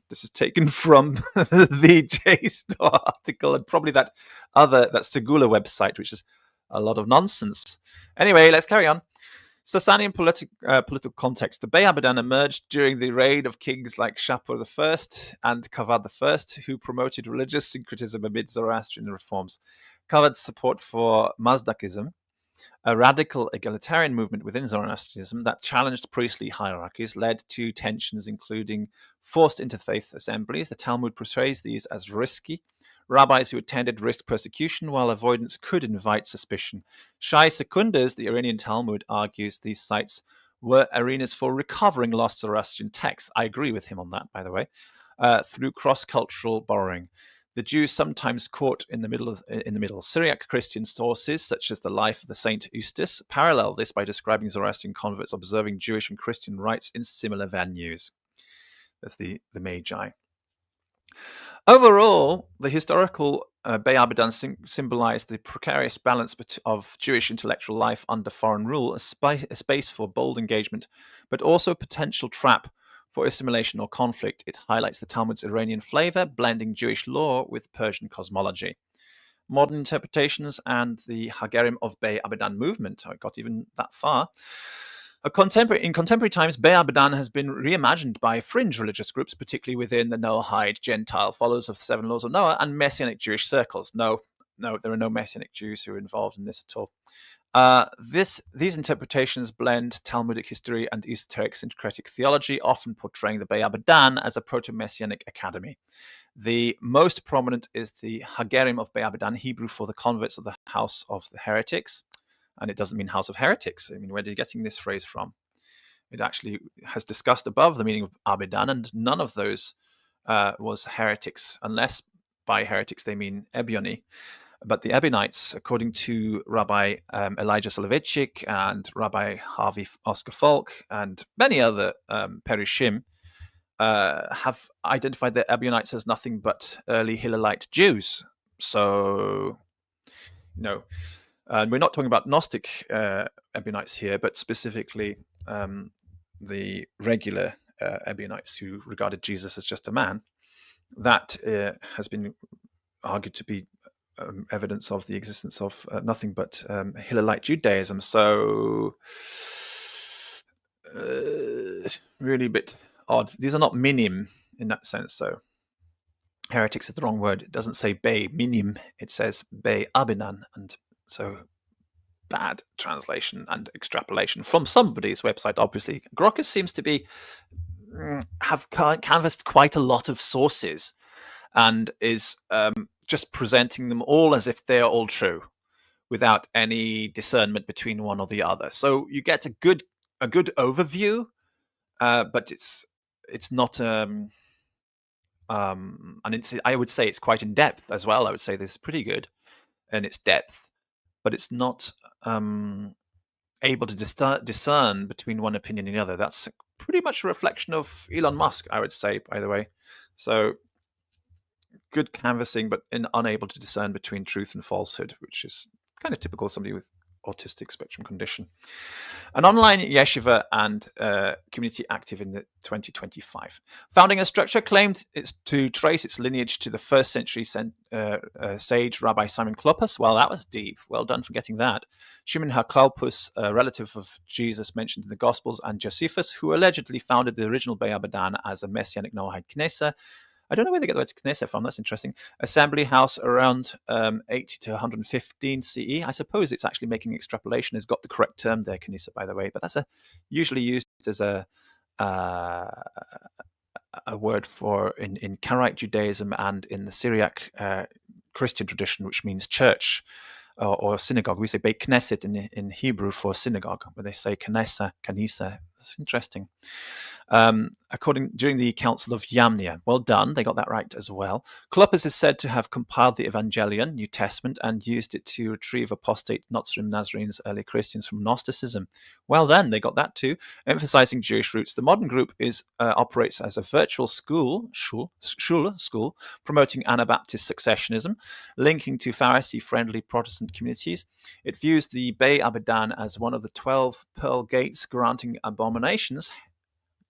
This is taken from the JSTOR article and probably that Segula website, which is a lot of nonsense. Anyway, let's carry on. Sasanian political context. The Bey Abadan emerged during the reign of kings like Shapur I and Kavad I, who promoted religious syncretism amid Zoroastrian reforms. Kavad's support for Mazdakism, a radical egalitarian movement within Zoroastrianism that challenged priestly hierarchies, led to tensions, including forced interfaith assemblies. The Talmud portrays these as risky. Rabbis who attended risked persecution, while avoidance could invite suspicion. Shai Secundus, the Iranian Talmud, argues these sites were arenas for recovering lost Zoroastrian texts. I agree with him on that, by the way, through cross-cultural borrowing. The Jews sometimes caught in the middle. Syriac Christian sources, such as the life of the Saint Eustace, parallel this by describing Zoroastrian converts observing Jewish and Christian rites in similar venues. That's the Magi. Overall, the historical Bey Abadan symbolized the precarious balance of Jewish intellectual life under foreign rule, a space for bold engagement, but also a potential trap for assimilation or conflict. It highlights the Talmud's Iranian flavor, blending Jewish law with Persian cosmology. Modern interpretations and the Hagerim of Bey Abadan movement, I got even that far. In contemporary times, Bey Abadan has been reimagined by fringe religious groups, particularly within the Noahide Gentile followers of the Seven Laws of Noah and Messianic Jewish circles. No, there are no Messianic Jews who are involved in this at all. These interpretations blend Talmudic history and esoteric syncretic theology, often portraying the Bey Abadan as a proto-Messianic academy. The most prominent is the Hagerim of Bey Abadan, Hebrew for the converts of the house of the heretics. And it doesn't mean house of heretics. I mean, where are you getting this phrase from? It actually has discussed above the meaning of Abadan, and none of those was heretics, unless by heretics they mean Ebioni. But the Ebionites, according to Rabbi Elijah Soloveitchik and Rabbi Harvey Oscar Falk and many other Perushim, have identified the Ebionites as nothing but early Hillelite Jews. So, we're not talking about Gnostic Ebionites here, but specifically the regular Ebionites who regarded Jesus as just a man. That has been argued to be evidence of the existence of nothing but Hillelite Judaism. So, really a bit odd. These are not minim in that sense. So, heretics is the wrong word. It doesn't say Bey minim. It says Bey Abadan, and so bad translation and extrapolation from somebody's website. Obviously, Grockus seems to have canvassed quite a lot of sources and is just presenting them all as if they're all true, without any discernment between one or the other. So you get a good overview, but it's not and I would say it's quite in depth as well. I would say this is pretty good in its depth, but it's not able to discern between one opinion and the other. That's pretty much a reflection of Elon Musk, I would say, by the way. So good canvassing, but unable to discern between truth and falsehood, which is kind of typical of somebody with autistic spectrum condition. An online yeshiva and community active in the 2025. Founding a structure claimed it's to trace its lineage to the first century sage Rabbi Simon Klopas. Well, that was deep. Well done for getting that. Shimon HaKalpus, a relative of Jesus mentioned in the Gospels, and Josephus, who allegedly founded the original Bey Abadan as a Messianic Noahide Knesset. I don't know where they get the word Knesset from. That's interesting. Assembly house around 80 to 115 CE. I suppose it's actually making extrapolation. Has got the correct term there, Knesset, by the way. But that's usually used as a word for in Karaite Judaism and in the Syriac Christian tradition, which means church or synagogue. We say Beit Knesset in Hebrew for synagogue, where they say Kanisa That's interesting. During the Council of Yamnia. Well done, they got that right as well. Clopas is said to have compiled the Evangelion, New Testament, and used it to retrieve apostate Nazarene Nazarenes, early Christians, from Gnosticism. Well then, they got that too, emphasizing Jewish roots. The modern group operates as a virtual school, promoting Anabaptist successionism, linking to Pharisee-friendly Protestant communities. It views the Bey Abidan as one of the 12 pearl gates, granting abominations.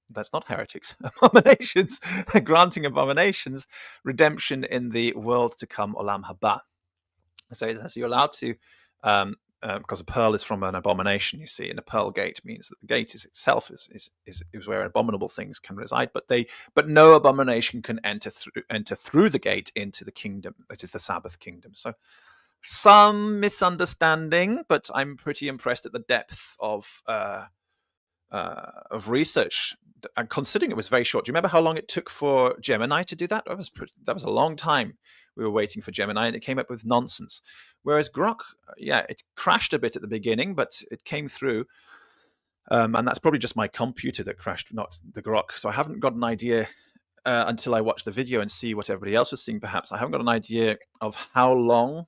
That's not heretics. Abominations, granting abominations, redemption in the world to come, Olam Haba. So you're allowed to, because a pearl is from an abomination, you see, and a pearl gate means that the gate itself is where abominable things can reside, but no abomination can enter through the gate into the kingdom, that is the Sabbath kingdom. So some misunderstanding, but I'm pretty impressed at the depth of research, and considering it was very short. Do you remember how long it took for Gemini to do that? That was a long time. We were waiting for Gemini, and it came up with nonsense. Whereas Grok, it crashed a bit at the beginning, but it came through. And that's probably just my computer that crashed, not the Grok. So I haven't got an idea until I watch the video and see what everybody else was seeing. Perhaps I haven't got an idea of how long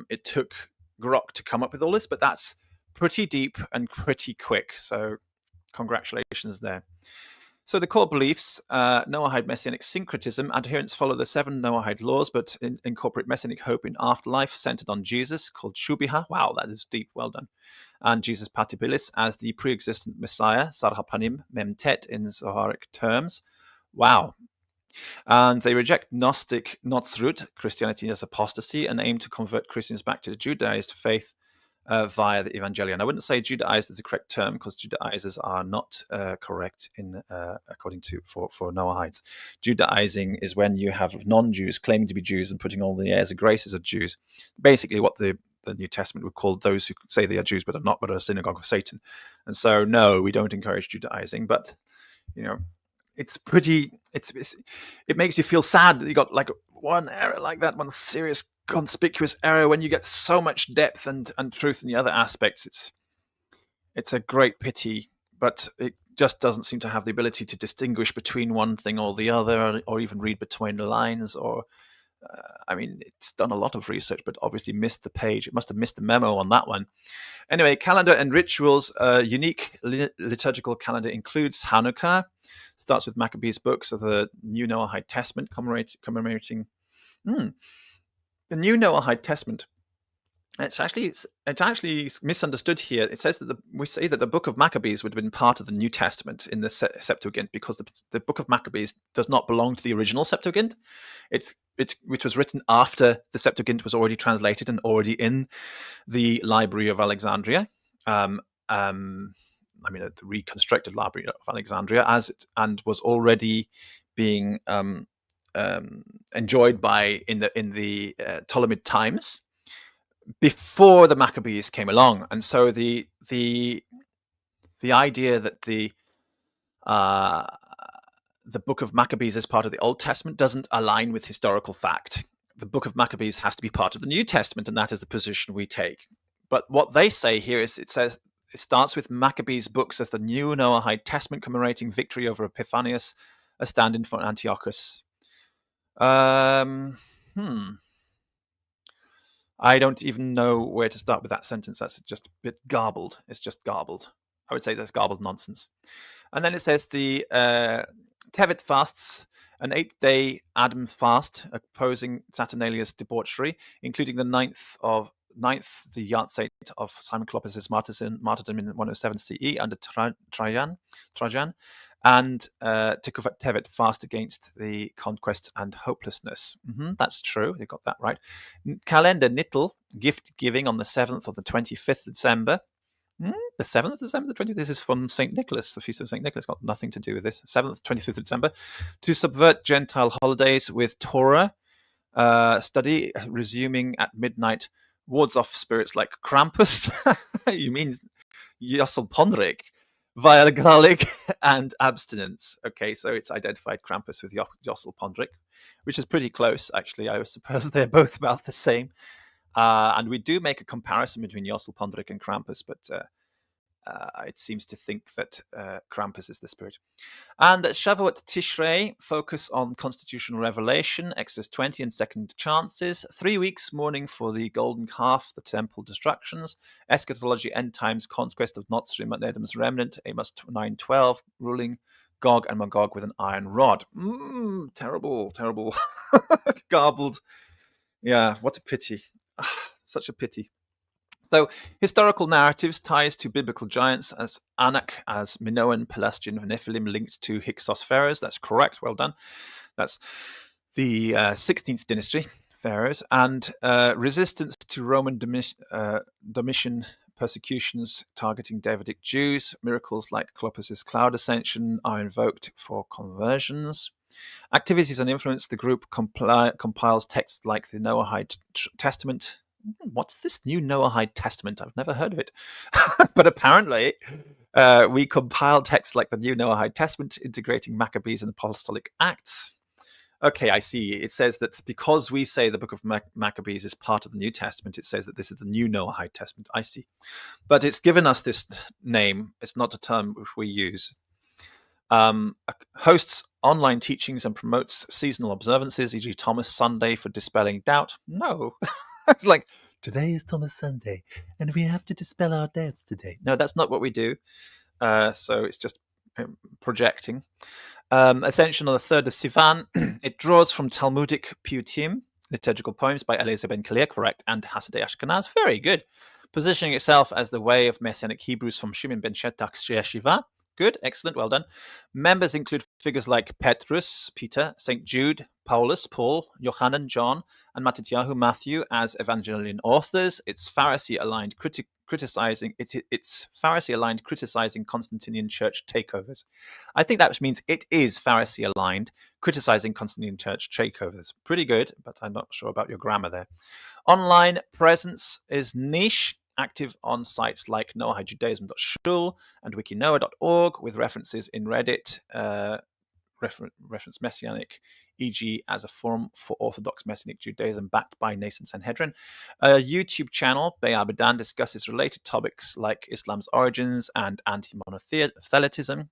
it took Grok to come up with all this, but that's pretty deep and pretty quick. So congratulations there. So the core beliefs, Noahide Messianic syncretism. Adherents follow the 7 Noahide laws, but incorporate Messianic hope in afterlife centered on Jesus, called Shubiha. Wow, that is deep. Well done. And Jesus Patibilis as the pre-existent Messiah, Sarhapanim Memtet in Zoharic terms. Wow. And they reject Gnostic Notzrut, Christianity as apostasy, and aim to convert Christians back to the Judaized faith via the Evangelion. I wouldn't say Judaized is the correct term, because Judaizers are not correct in according to for Noahides. Judaizing is when you have non-Jews claiming to be Jews and putting all the airs of graces of Jews. Basically, what the New Testament would call those who say they are Jews but are not, but are a synagogue of Satan. And so, no, we don't encourage Judaizing, but it's pretty. It makes you feel sad that you got like one error like that, one serious conspicuous error, when you get so much depth and truth in the other aspects. It's a great pity, but it just doesn't seem to have the ability to distinguish between one thing or the other, or even read between the lines. Or it's done a lot of research, but obviously missed the page. It must have missed the memo on that one. Anyway, calendar and rituals. Unique liturgical calendar includes Hanukkah. Starts with Maccabees books of the New Noahide Testament, commemorating the New Noahide Testament. It's actually misunderstood here. It says that we say that the book of Maccabees would have been part of the New Testament in the Septuagint, because the book of Maccabees does not belong to the original Septuagint. Which was written after the Septuagint was already translated and already in the Library of Alexandria. The reconstructed Library of Alexandria, and was already being enjoyed in the Ptolemaic times before the Maccabees came along. And so the idea that the book of Maccabees is part of the Old Testament doesn't align with historical fact. The book of Maccabees has to be part of the New Testament, and that is the position we take. But what they say here is, it starts with Maccabees books as the New Noahide Testament, commemorating victory over Epiphanius, a stand-in for Antiochus. I don't even know where to start with that sentence. That's just a bit garbled. It's just garbled. I would say that's garbled nonsense. And then it says the Tevet fasts, an 8-day Adam fast, opposing Saturnalia's debauchery, including the ninth, the yahrzeit of Simon Clopas' martyrdom in 107 CE under Trajan, and Tikkuvat Tevet fast against the conquest and hopelessness. That's true. They got that right. Calendar Nittel, gift giving on the 7th or the 25th December. The 7th December, the 20th. This is from St. Nicholas, the feast of St. Nicholas. Got nothing to do with this. 7th, 25th December. To subvert Gentile holidays with Torah study, resuming at midnight, wards off spirits like Krampus. You mean Yossel Pondrik, via garlic and abstinence. Okay, so it's identified Krampus with Yossel Pondrik, which is pretty close, actually. I suppose they're both about the same. And we do make a comparison between Yossel Pondrik and Krampus, but it seems to think that Krampus is the spirit. And that Shavuot Tishrei focus on constitutional revelation, Exodus 20 and second chances, 3 weeks mourning for the golden calf, the temple destructions, eschatology, end times, conquest of Notzrim and Edom's remnant, Amos 9:12, ruling Gog and Magog with an iron rod. Terrible, terrible. Garbled. Yeah, what a pity. Such a pity. So, historical narratives ties to biblical giants as Anak, as Minoan, Pelasgian, Nephilim linked to Hyksos pharaohs. That's correct. Well done. That's the 16th dynasty pharaohs. And resistance to Roman Domitian persecutions targeting Davidic Jews. Miracles like Clopas' cloud ascension are invoked for conversions. Activities and influence. The group compiles texts like the Noahide Testament. What's this new Noahide Testament? I've never heard of it. But apparently, we compile texts like the new Noahide Testament, integrating Maccabees and Apostolic Acts. Okay, I see. It says that because we say the book of Maccabees is part of the New Testament, it says that this is the new Noahide Testament. I see. But it's given us this name. It's not a term which we use. Hosts online teachings and promotes seasonal observances, e.g. Thomas Sunday for dispelling doubt. No. It's like, today is Thomas Sunday, and we have to dispel our doubts today. No, that's not what we do. So it's just projecting. Ascension on the 3rd of Sivan. It draws from Talmudic Piyutim, liturgical poems by Eliezer ben Kalir, correct, and Hasidei Ashkenaz. Very good. Positioning itself as the way of Messianic Hebrews from Shimon ben Shetach's Yeshiva. Good, excellent, well done. Members include figures like Petrus, Peter, St. Jude, Paulus, Paul, Yohanan, John, and Matityahu, Matthew as Evangelion authors. It's Pharisee-aligned criticizing Constantinian church takeovers. I think that means it is Pharisee-aligned criticizing Constantinian church takeovers. Pretty good, but I'm not sure about your grammar there. Online presence is niche. Active on sites like Noahide-Judaism.shul and wikinoah.org with references in Reddit, reference Messianic, e.g. as a forum for Orthodox Messianic Judaism backed by Nason Sanhedrin. A YouTube channel, Bei Abadan, discusses related topics like Islam's origins and anti-monothelitism.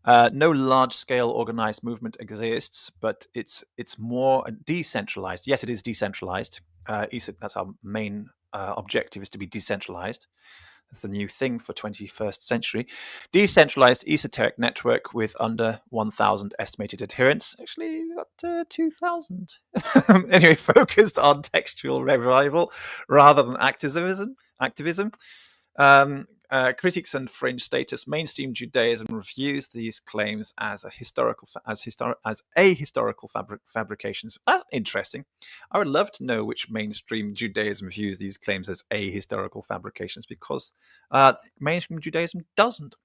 No large-scale organized movement exists, but it's more decentralized. Yes, it is decentralized. That's our main objective, is to be decentralized. That's the new thing for 21st century. Decentralized esoteric network with under 1,000 estimated adherents. Actually, we got 2,000. Anyway, focused on textual revival rather than activism. Critics and fringe status. Mainstream Judaism reviews these claims as historical fabrications. That's interesting. I would love to know which mainstream Judaism views these claims as ahistorical fabrications, because mainstream Judaism doesn't.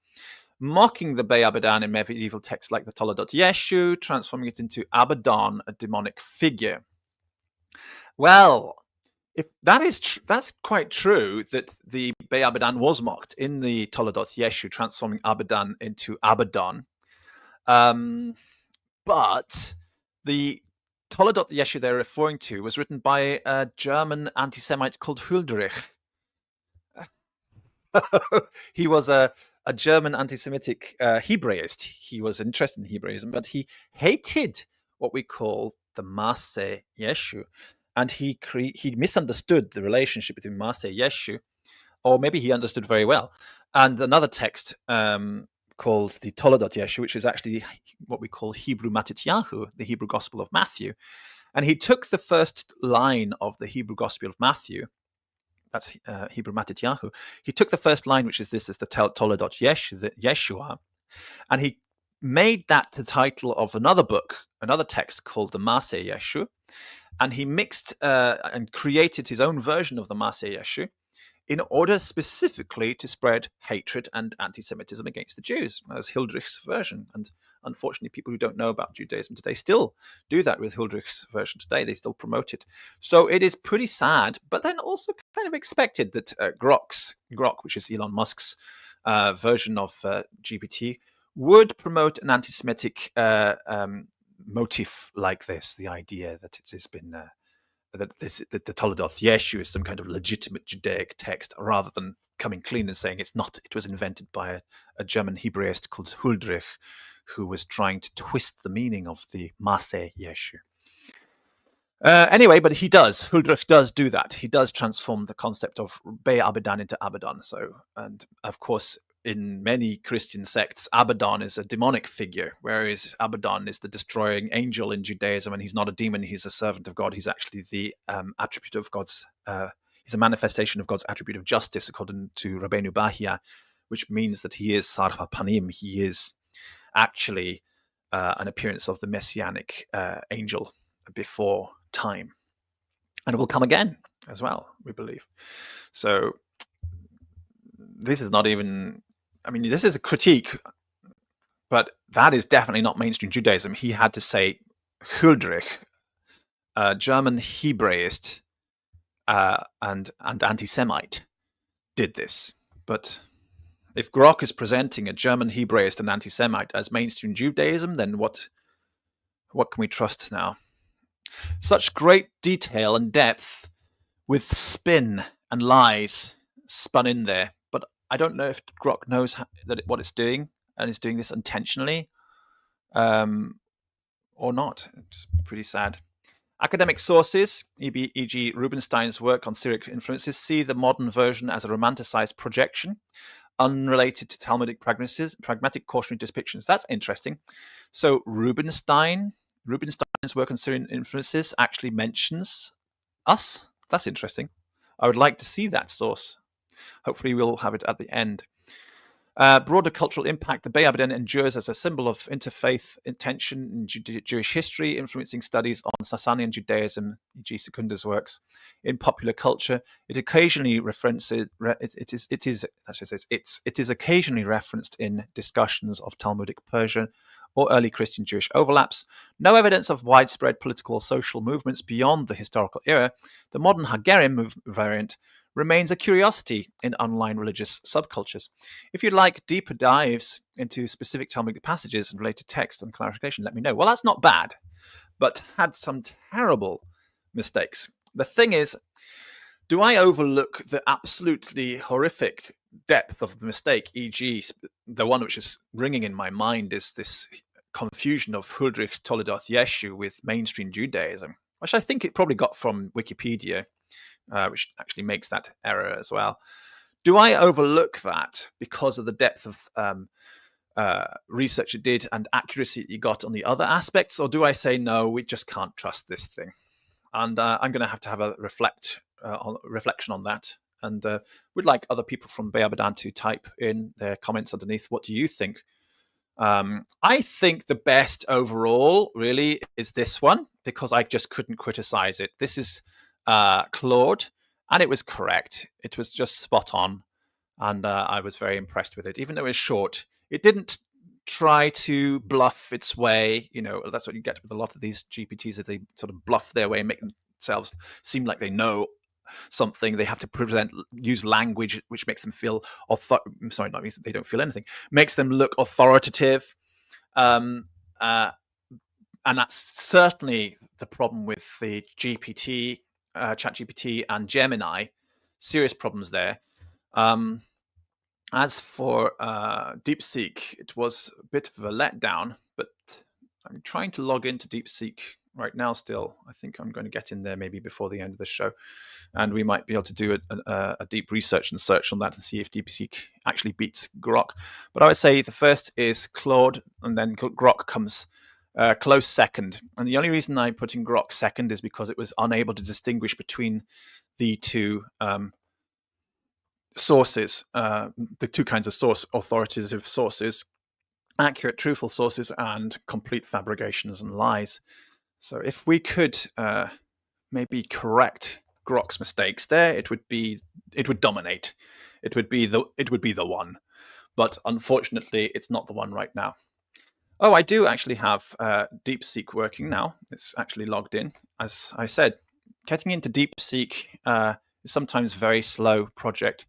Mocking the Bei Abadan in medieval texts like the Toledot Yeshu, transforming it into Abaddon, a demonic figure. Well, if that is that's quite true, that the Bei Abadan was mocked in the Toledot Yeshu, transforming Abaddon into Abaddon. But the Toledot Yeshu they're referring to was written by a German anti-Semite called Huldrych. He was a German anti-Semitic Hebraist. He was interested in Hebraism, but he hated what we call the Maaseh Yeshu. And he misunderstood the relationship between Maaseh Yeshu, or maybe he understood very well, and another text called the Toledot Yeshu, which is actually what we call Hebrew Matityahu, the Hebrew Gospel of Matthew. And he took the first line of the Hebrew Gospel of Matthew, that's Hebrew Matityahu. He took the first line, which is this, is the Toledot Yeshu, the Yeshua, and he made that the title of another book, another text called the Maaseh Yeshu. And he mixed and created his own version of the Maaseh Yeshu in order specifically to spread hatred and anti-Semitism against the Jews, as Huldrich's version. And unfortunately, people who don't know about Judaism today still do that with Huldrich's version today. They still promote it. So it is pretty sad, but then also kind of expected that Grok, which is Elon Musk's version of GPT, would promote an anti-Semitic motif like this, the idea that it has been that the Toledot Yeshu is some kind of legitimate Judaic text rather than coming clean and saying it's not. It was invented by a German Hebraist called Huldrych, who was trying to twist the meaning of the Maaseh Yeshu. Anyway, but Huldrych does do that. He does transform the concept of Be Abadan into Abaddon. So, and of course, in many Christian sects, Abaddon is a demonic figure, whereas Abaddon is the destroying angel in Judaism, and he's not a demon, he's a servant of God. He's actually the attribute of God's, he's a manifestation of God's attribute of justice, according to Rabbeinu Bahia, which means that he is Sar HaPanim, he is actually an appearance of the messianic angel before time, and it will come again as well, we believe. So this is not even, I mean, this is a critique, but that is definitely not mainstream Judaism. He had to say Huldrych, a German Hebraist and anti-Semite, did this. But if Grok is presenting a German Hebraist and anti-Semite as mainstream Judaism, then what can we trust now? Such great detail and depth with spin and lies spun in there. But I don't know if Grok knows what it's doing and is doing this intentionally or not. It's pretty sad. Academic sources, e.g. Rubinstein's work on Syriac influences, see the modern version as a romanticized projection, unrelated to Talmudic pragmatic cautionary depictions. That's interesting. So Rubinstein's work on Syrian influences actually mentions us. That's interesting. I would like to see that source. Hopefully we'll have it at the end. Broader cultural impact. The Be Abadan endures as a symbol of interfaith tension in Jewish history, influencing studies on Sasanian Judaism, e.g. Secunda's works. In popular culture, it occasionally it is occasionally referenced in discussions of Talmudic Persian or early Christian Jewish overlaps. No evidence of widespread political or social movements beyond the historical era. The modern Hagerim variant remains a curiosity in online religious subcultures. If you'd like deeper dives into specific Talmudic passages and related texts and clarification, let me know. Well, that's not bad, but had some terrible mistakes. The thing is, do I overlook the absolutely horrific depth of the mistake, e.g. the one which is ringing in my mind is this confusion of Huldrych Toledoth Yeshu with mainstream Judaism, which I think it probably got from Wikipedia, which actually makes that error as well. Do I overlook that because of the depth of research it did and accuracy you got on the other aspects, or do I say, no, we just can't trust this thing? And I'm going to have a reflection on that. And would like other people from Be Abadan to type in their comments underneath. What do you think? I think the best overall really is this one, because I just couldn't criticize it. This is Claude, and it was correct. It was just spot on, and I was very impressed with it. Even though it was short, it didn't try to bluff its way. You know, that's what you get with a lot of these GPTs, that they sort of bluff their way and make themselves seem like they know something. They have to use language which makes them feel they don't feel anything, makes them look authoritative, and that's certainly the problem with the GPT, ChatGPT and Gemini. Serious problems there. As for DeepSeek, it was a bit of a letdown, but I'm trying to log into DeepSeek right now still. I think I'm going to get in there maybe before the end of the show, and we might be able to do a deep research and search on that and see if DeepSeek actually beats Grok. But I would say the first is Claude, and then Grok comes close second. And the only reason I put in Grok second is because it was unable to distinguish between the two sources, the two kinds of authoritative sources, accurate, truthful sources, and complete fabrications and lies. So if we could maybe correct Grok's mistakes there, it would dominate. It would be the one. But unfortunately, it's not the one right now. Oh, I do actually have DeepSeek working now. It's actually logged in. As I said, getting into DeepSeek is sometimes a very slow project.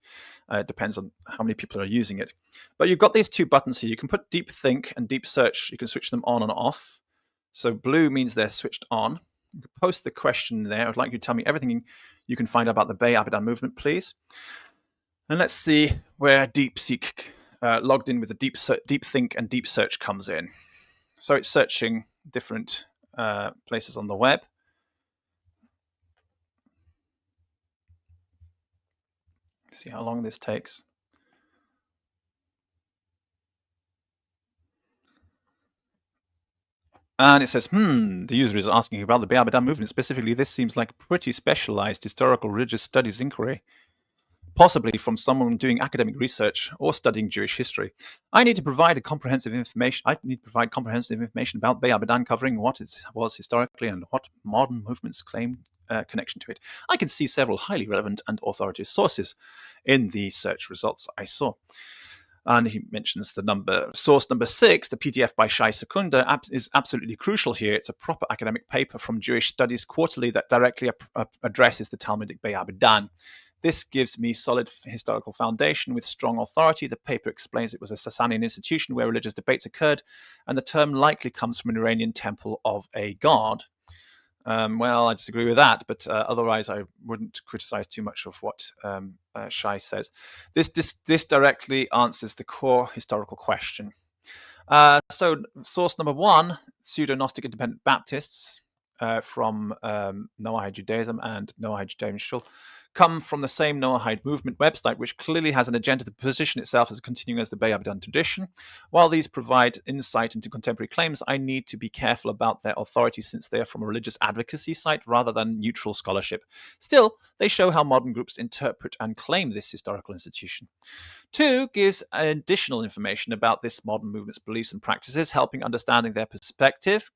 It depends on how many people are using it. But you've got these two buttons here. You can put Deep Think and Deep Search. You can switch them on and off. So blue means they're switched on. You can post the question there. I'd like you to tell me everything you can find out about the Be Abadan movement, please. And let's see where DeepSeek logged in with the DeepThink and Deep Search comes in. So it's searching different places on the web. See how long this takes. And it says, the user is asking about the Be'abadan movement. Specifically, this seems like a pretty specialized historical religious studies inquiry, possibly from someone doing academic research or studying Jewish history. I need to provide comprehensive information about Be'abadan, covering what it was historically and what modern movements claim connection to it. I can see several highly relevant and authoritative sources in the search results I saw. And he mentions the source number 6, the PDF by Shai Secunda, is absolutely crucial here. It's a proper academic paper from Jewish Studies Quarterly that directly addresses the Talmudic Be'abadan. This gives me solid historical foundation with strong authority. The paper explains it was a Sasanian institution where religious debates occurred, and the term likely comes from an Iranian temple of a god. Well, I disagree with that, but otherwise I wouldn't criticize too much of what Shai says. This directly answers the core historical question. So source number 1, pseudo-Gnostic independent Baptists from Noahide Judaism and Noahide Judaism Shul come from the same Noahide movement website, which clearly has an agenda to position itself as continuing as the Be'abadan tradition. While these provide insight into contemporary claims, I need to be careful about their authority since they are from a religious advocacy site rather than neutral scholarship. Still, they show how modern groups interpret and claim this historical institution. 2 gives additional information about this modern movement's beliefs and practices, helping understanding their perspective.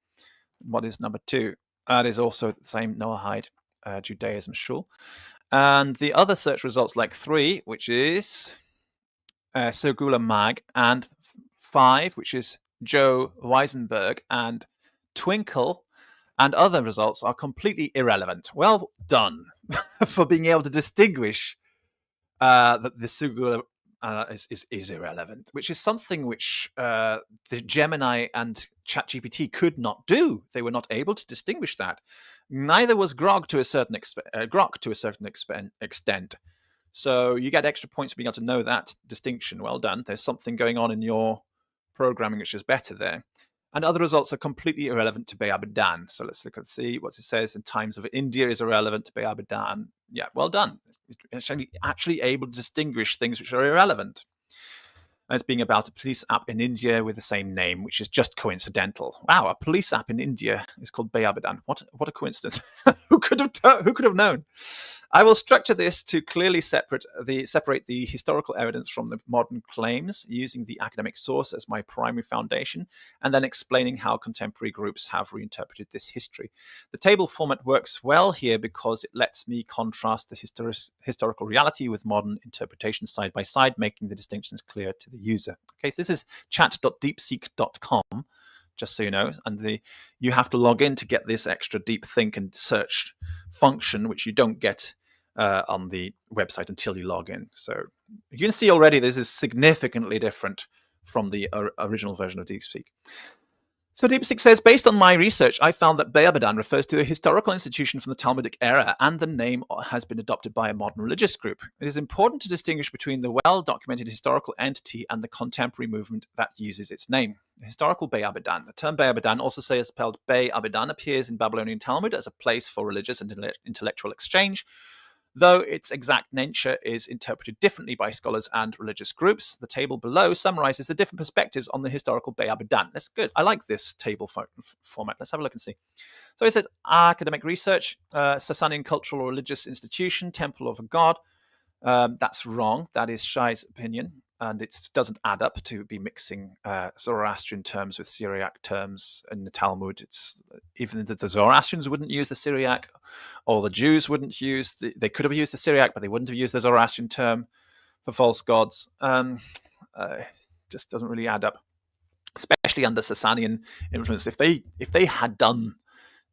What is number 2? That is also the same Noahide Judaism Shul. And the other search results, like 3, which is Segula Mag, and 5, which is Joe Weisenberg, and Twinkle, and other results are completely irrelevant. Well done for being able to distinguish that the Segula is irrelevant, which is something which the Gemini and ChatGPT could not do. They were not able to distinguish that. Neither was Grok to a certain extent. So you get extra points for being able to know that distinction. Well done. There's something going on in your programming which is better there. And other results are completely irrelevant to Be'abadan. So let's look and see what it says. In times of India is irrelevant to Be'abadan. Yeah, well done. It's actually able to distinguish things which are irrelevant. And it's being about a police app in India with the same name, which is just coincidental. Wow, a police app in India is called Be'abadan. What a coincidence. Who could have known? I will structure this to clearly separate the historical evidence from the modern claims, using the academic source as my primary foundation, and then explaining how contemporary groups have reinterpreted this history. The table format works well here because it lets me contrast the historical reality with modern interpretations side by side, making the distinctions clear to the user. Okay, so this is chat.deepseek.com. Just so you know, and you have to log in to get this extra deep think and search function, which you don't get on the website until you log in. So you can see already this is significantly different from the original version of DeepSeek. So DeepSeek says, based on my research, I found that Be'abadan refers to a historical institution from the Talmudic era, and the name has been adopted by a modern religious group. It is important to distinguish between the well-documented historical entity and the contemporary movement that uses its name. The historical Be'abadan. The term Be'abadan, also spelled Be'abadan, appears in Babylonian Talmud as a place for religious and intellectual exchange, though its exact nature is interpreted differently by scholars and religious groups. The table below summarizes the different perspectives on the historical Be'abadan. That's good. I like this table format. Let's have a look and see. So it says academic research, Sasanian cultural or religious institution, temple of a god. That's wrong. That is Shai's opinion. And it doesn't add up to be mixing Zoroastrian terms with Syriac terms in the Talmud. Even the Zoroastrians wouldn't use the Syriac, or the Jews wouldn't use they could have used the Syriac, but they wouldn't have used the Zoroastrian term for false gods. Just doesn't really add up, especially under Sasanian influence. If they had done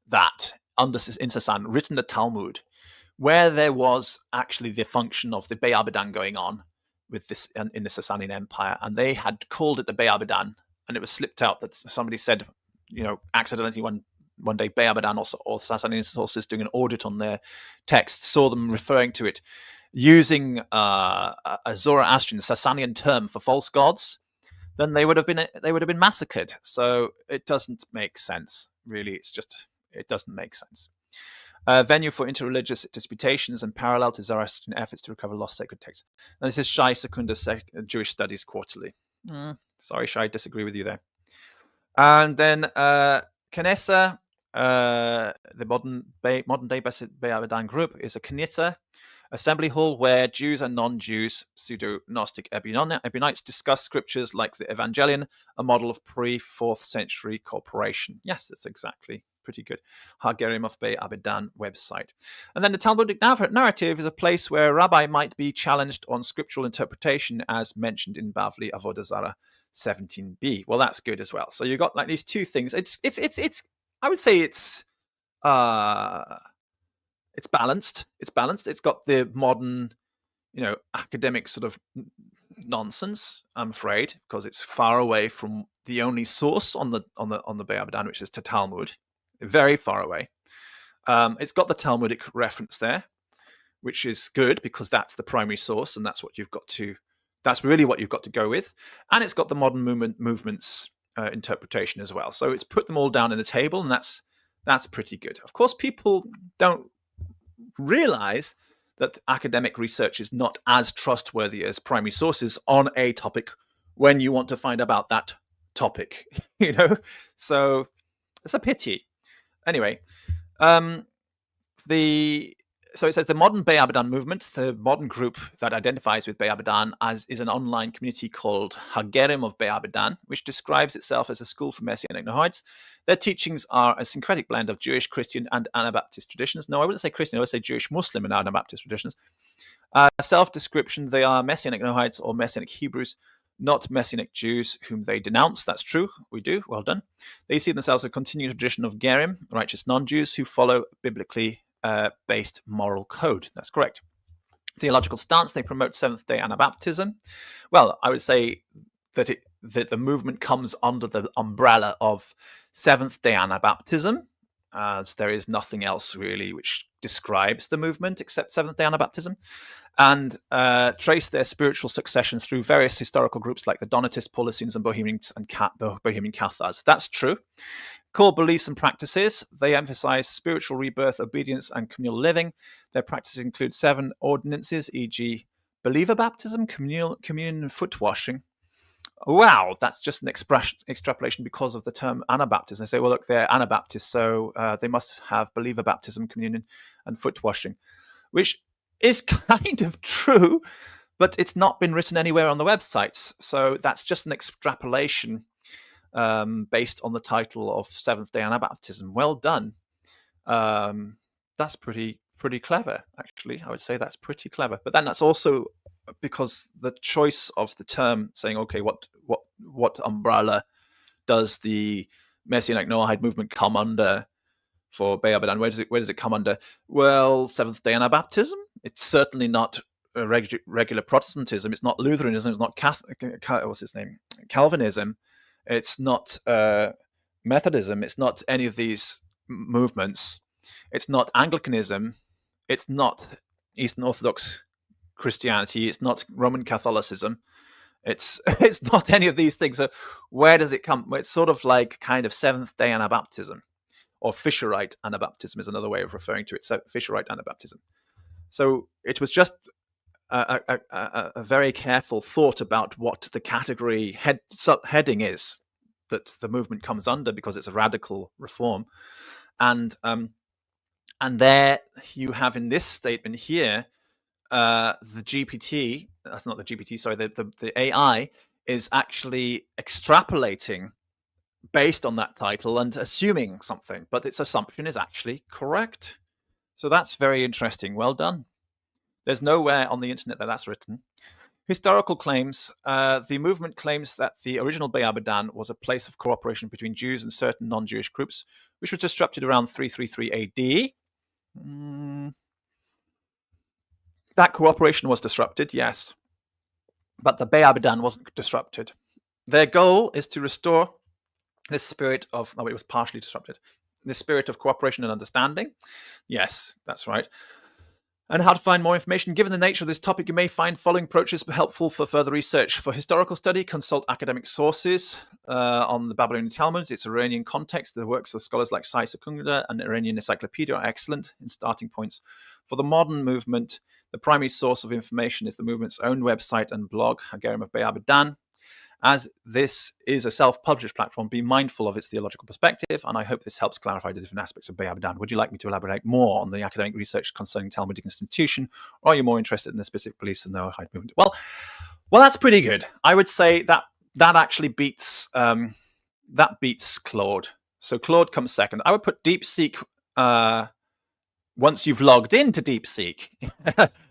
that in Sasan, written the Talmud, where there was actually the function of the Be'abadan going on with this in the Sasanian Empire, and they had called it the Be'abadan, and it was slipped out that somebody said, accidentally one day Be'abadan or Sasanian sources doing an audit on their text saw them referring to it. using a Zoroastrian Sasanian term for false gods, then they would have been massacred. So it doesn't make sense, really. It doesn't make sense. Venue for interreligious disputations and parallel to Zoroastrian efforts to recover lost sacred texts. And this is Shai Secunda Jewish Studies Quarterly. Sorry, Shai, I disagree with you there. And then Knesset, the modern day Beit Abadan group, is a Knesset assembly hall where Jews and non-Jews, pseudo-Gnostic Ebionites, discuss scriptures like the Evangelion, a model of pre-4th century cooperation. Yes, that's exactly pretty good. Hagerim of Beit Abadan website. And then the Talmudic narrative is a place where a rabbi might be challenged on scriptural interpretation, as mentioned in Bavli Avodah Zarah 17b. Well, that's good as well. So you got like these two things. It's I would say it's balanced. It's balanced. It's got the modern, academic sort of nonsense, I'm afraid, because it's far away from the only source on the Beit Abadan, which is the Talmud, very far away. It's got the Talmudic reference there, which is good because that's the primary source, and that's what you've got to. That's really what you've got to go with, and it's got the modern movements interpretation as well. So it's put them all down in the table, and that's pretty good. Of course, people don't realize that academic research is not as trustworthy as primary sources on a topic when you want to find about that topic, So it's a pity. Anyway, so it says the modern Beit Abadan movement, the modern group that identifies with Beit Abadan, is an online community called Hagerim of Beit Abadan, which describes itself as a school for Messianic Noahides. Their teachings are a syncretic blend of Jewish, Christian, and Anabaptist traditions. No, I wouldn't say Christian, I would say Jewish, Muslim, and Anabaptist traditions. Self-description, they are Messianic Noahides or Messianic Hebrews, not Messianic Jews, whom they denounce. That's true. We do. Well done. They see themselves as a continuing tradition of Gerim, righteous non-Jews, who follow biblically based moral code. That's correct. Theological stance, they promote Seventh-day Anabaptism. Well, I would say that the movement comes under the umbrella of Seventh-day Anabaptism, as there is nothing else really which describes the movement except Seventh-day Anabaptism, and trace their spiritual succession through various historical groups like the Donatists, Paulicians, and Bohemian Cathars. That's true. Core beliefs and practices, they emphasize spiritual rebirth, obedience, and communal living. Their practices include 7 ordinances, e.g. believer baptism, communion, foot washing. Wow, that's just an extrapolation because of the term Anabaptist. They say, well, look, they're Anabaptists, so they must have believer baptism, communion, and foot washing, which is kind of true, but it's not been written anywhere on the websites. So that's just an extrapolation based on the title of Seventh-day Anabaptism. Well done. That's pretty clever, actually. I would say that's pretty clever. But then that's also because the choice of the term, saying, okay, what umbrella does the Messianic Noahide movement come under for Beit Abadan? Where does it come under? Well, Seventh-day Anabaptism. It's certainly not regular Protestantism. It's not Lutheranism. It's not Calvinism. It's not Methodism. It's not any of these movements. It's not Anglicanism. It's not Eastern Orthodox Christianity. It's not Roman Catholicism. It's not any of these things. So where does it come? It's sort of like kind of Seventh-day Anabaptism, or Fisherite Anabaptism is another way of referring to it. So Fisherite Anabaptism. So it was just a very careful thought about what the category heading is that the movement comes under, because it's a radical reform. And there you have in this statement here, the GPT, that's not the GPT, sorry, the AI is actually extrapolating based on that title and assuming something, but its assumption is actually correct. So that's very interesting. Well done. There's nowhere on the internet that that's written. Historical claims. The movement claims that the original Beit Abadan was a place of cooperation between Jews and certain non-Jewish groups, which was disrupted around 333 AD. That cooperation was disrupted, yes. But the Beit Abadan wasn't disrupted. Their goal is to restore this spirit of... it was partially disrupted. The spirit of cooperation and understanding. Yes, that's right. And how to find more information. Given the nature of this topic, you may find following approaches helpful for further research. For historical study, consult academic sources on the Babylonian Talmud, its Iranian context. The works of scholars like Sai Secunda and Iranian Encyclopedia are excellent in starting points. For the modern movement, the primary source of information is the movement's own website and blog, Hagerim of Be'abadan. As this is a self-published platform, be mindful of its theological perspective, and I hope this helps clarify the different aspects of Be'abadan. Would you like me to elaborate more on the academic research concerning Talmudic institution, or are you more interested in the specific beliefs in the Noahide movement? Well, that's pretty good. I would say that actually beats Claude. So Claude comes second. I would put DeepSeek once you've logged into DeepSeek,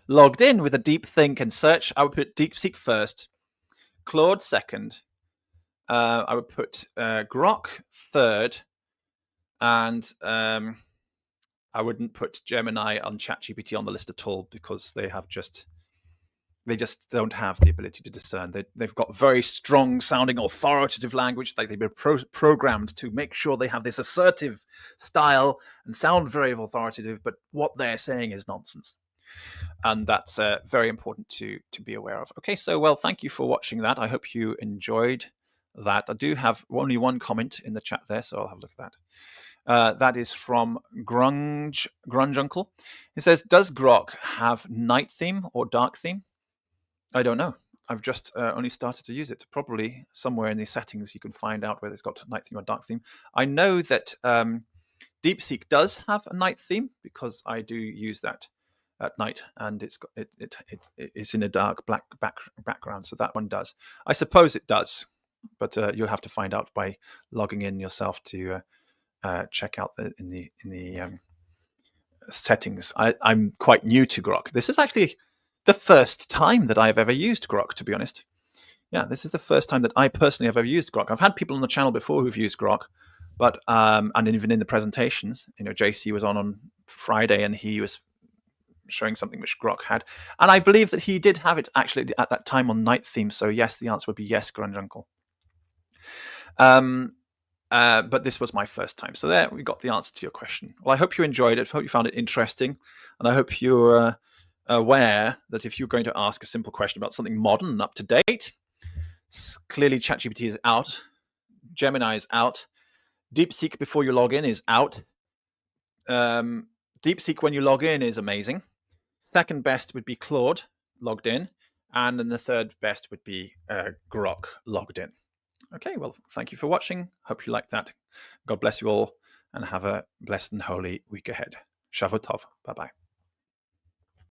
logged in with a deep think and search. I would put DeepSeek first. Claude second. I would put Grok third, and I wouldn't put Gemini on ChatGPT on the list at all because they just don't have the ability to discern. They've got very strong sounding authoritative language, like they've been programmed to make sure they have this assertive style and sound very authoritative, but what they're saying is nonsense. And that's very important to be aware of. Okay, so, well, thank you for watching that. I hope you enjoyed that. I do have only one comment in the chat there, so I'll have a look at that. That is from Grunge Uncle. It says, does Grok have night theme or dark theme? I don't know. I've just only started to use it. Probably somewhere in the settings you can find out whether it's got night theme or dark theme. I know that DeepSeek does have a night theme because I do use that at night, and it's in a dark black background, so that one does. I suppose it does, but you'll have to find out by logging in yourself to check out in the settings. I'm quite new to Grok. This is actually the first time that I've ever used Grok, to be honest. Yeah, this is the first time that I personally have ever used Grok. I've had people on the channel before who've used Grok, but and even in the presentations, JC was on Friday, and he was showing something which Grok had, and I believe that he did have it actually at that time on night theme. So yes, the answer would be yes, Grunge Uncle. But this was my first time, so there we got the answer to your question. Well, I hope you enjoyed it. I hope you found it interesting, and I hope you're aware that if you're going to ask a simple question about something modern and up to date, clearly ChatGPT is out, Gemini is out, DeepSeek before you log in is out. DeepSeek when you log in is amazing. Second best would be Claude logged in, and then the third best would be Grok logged in. Okay, well, thank you for watching. Hope you liked that. God bless you all, and have a blessed and holy week ahead. Shavuot Tov. Bye-bye.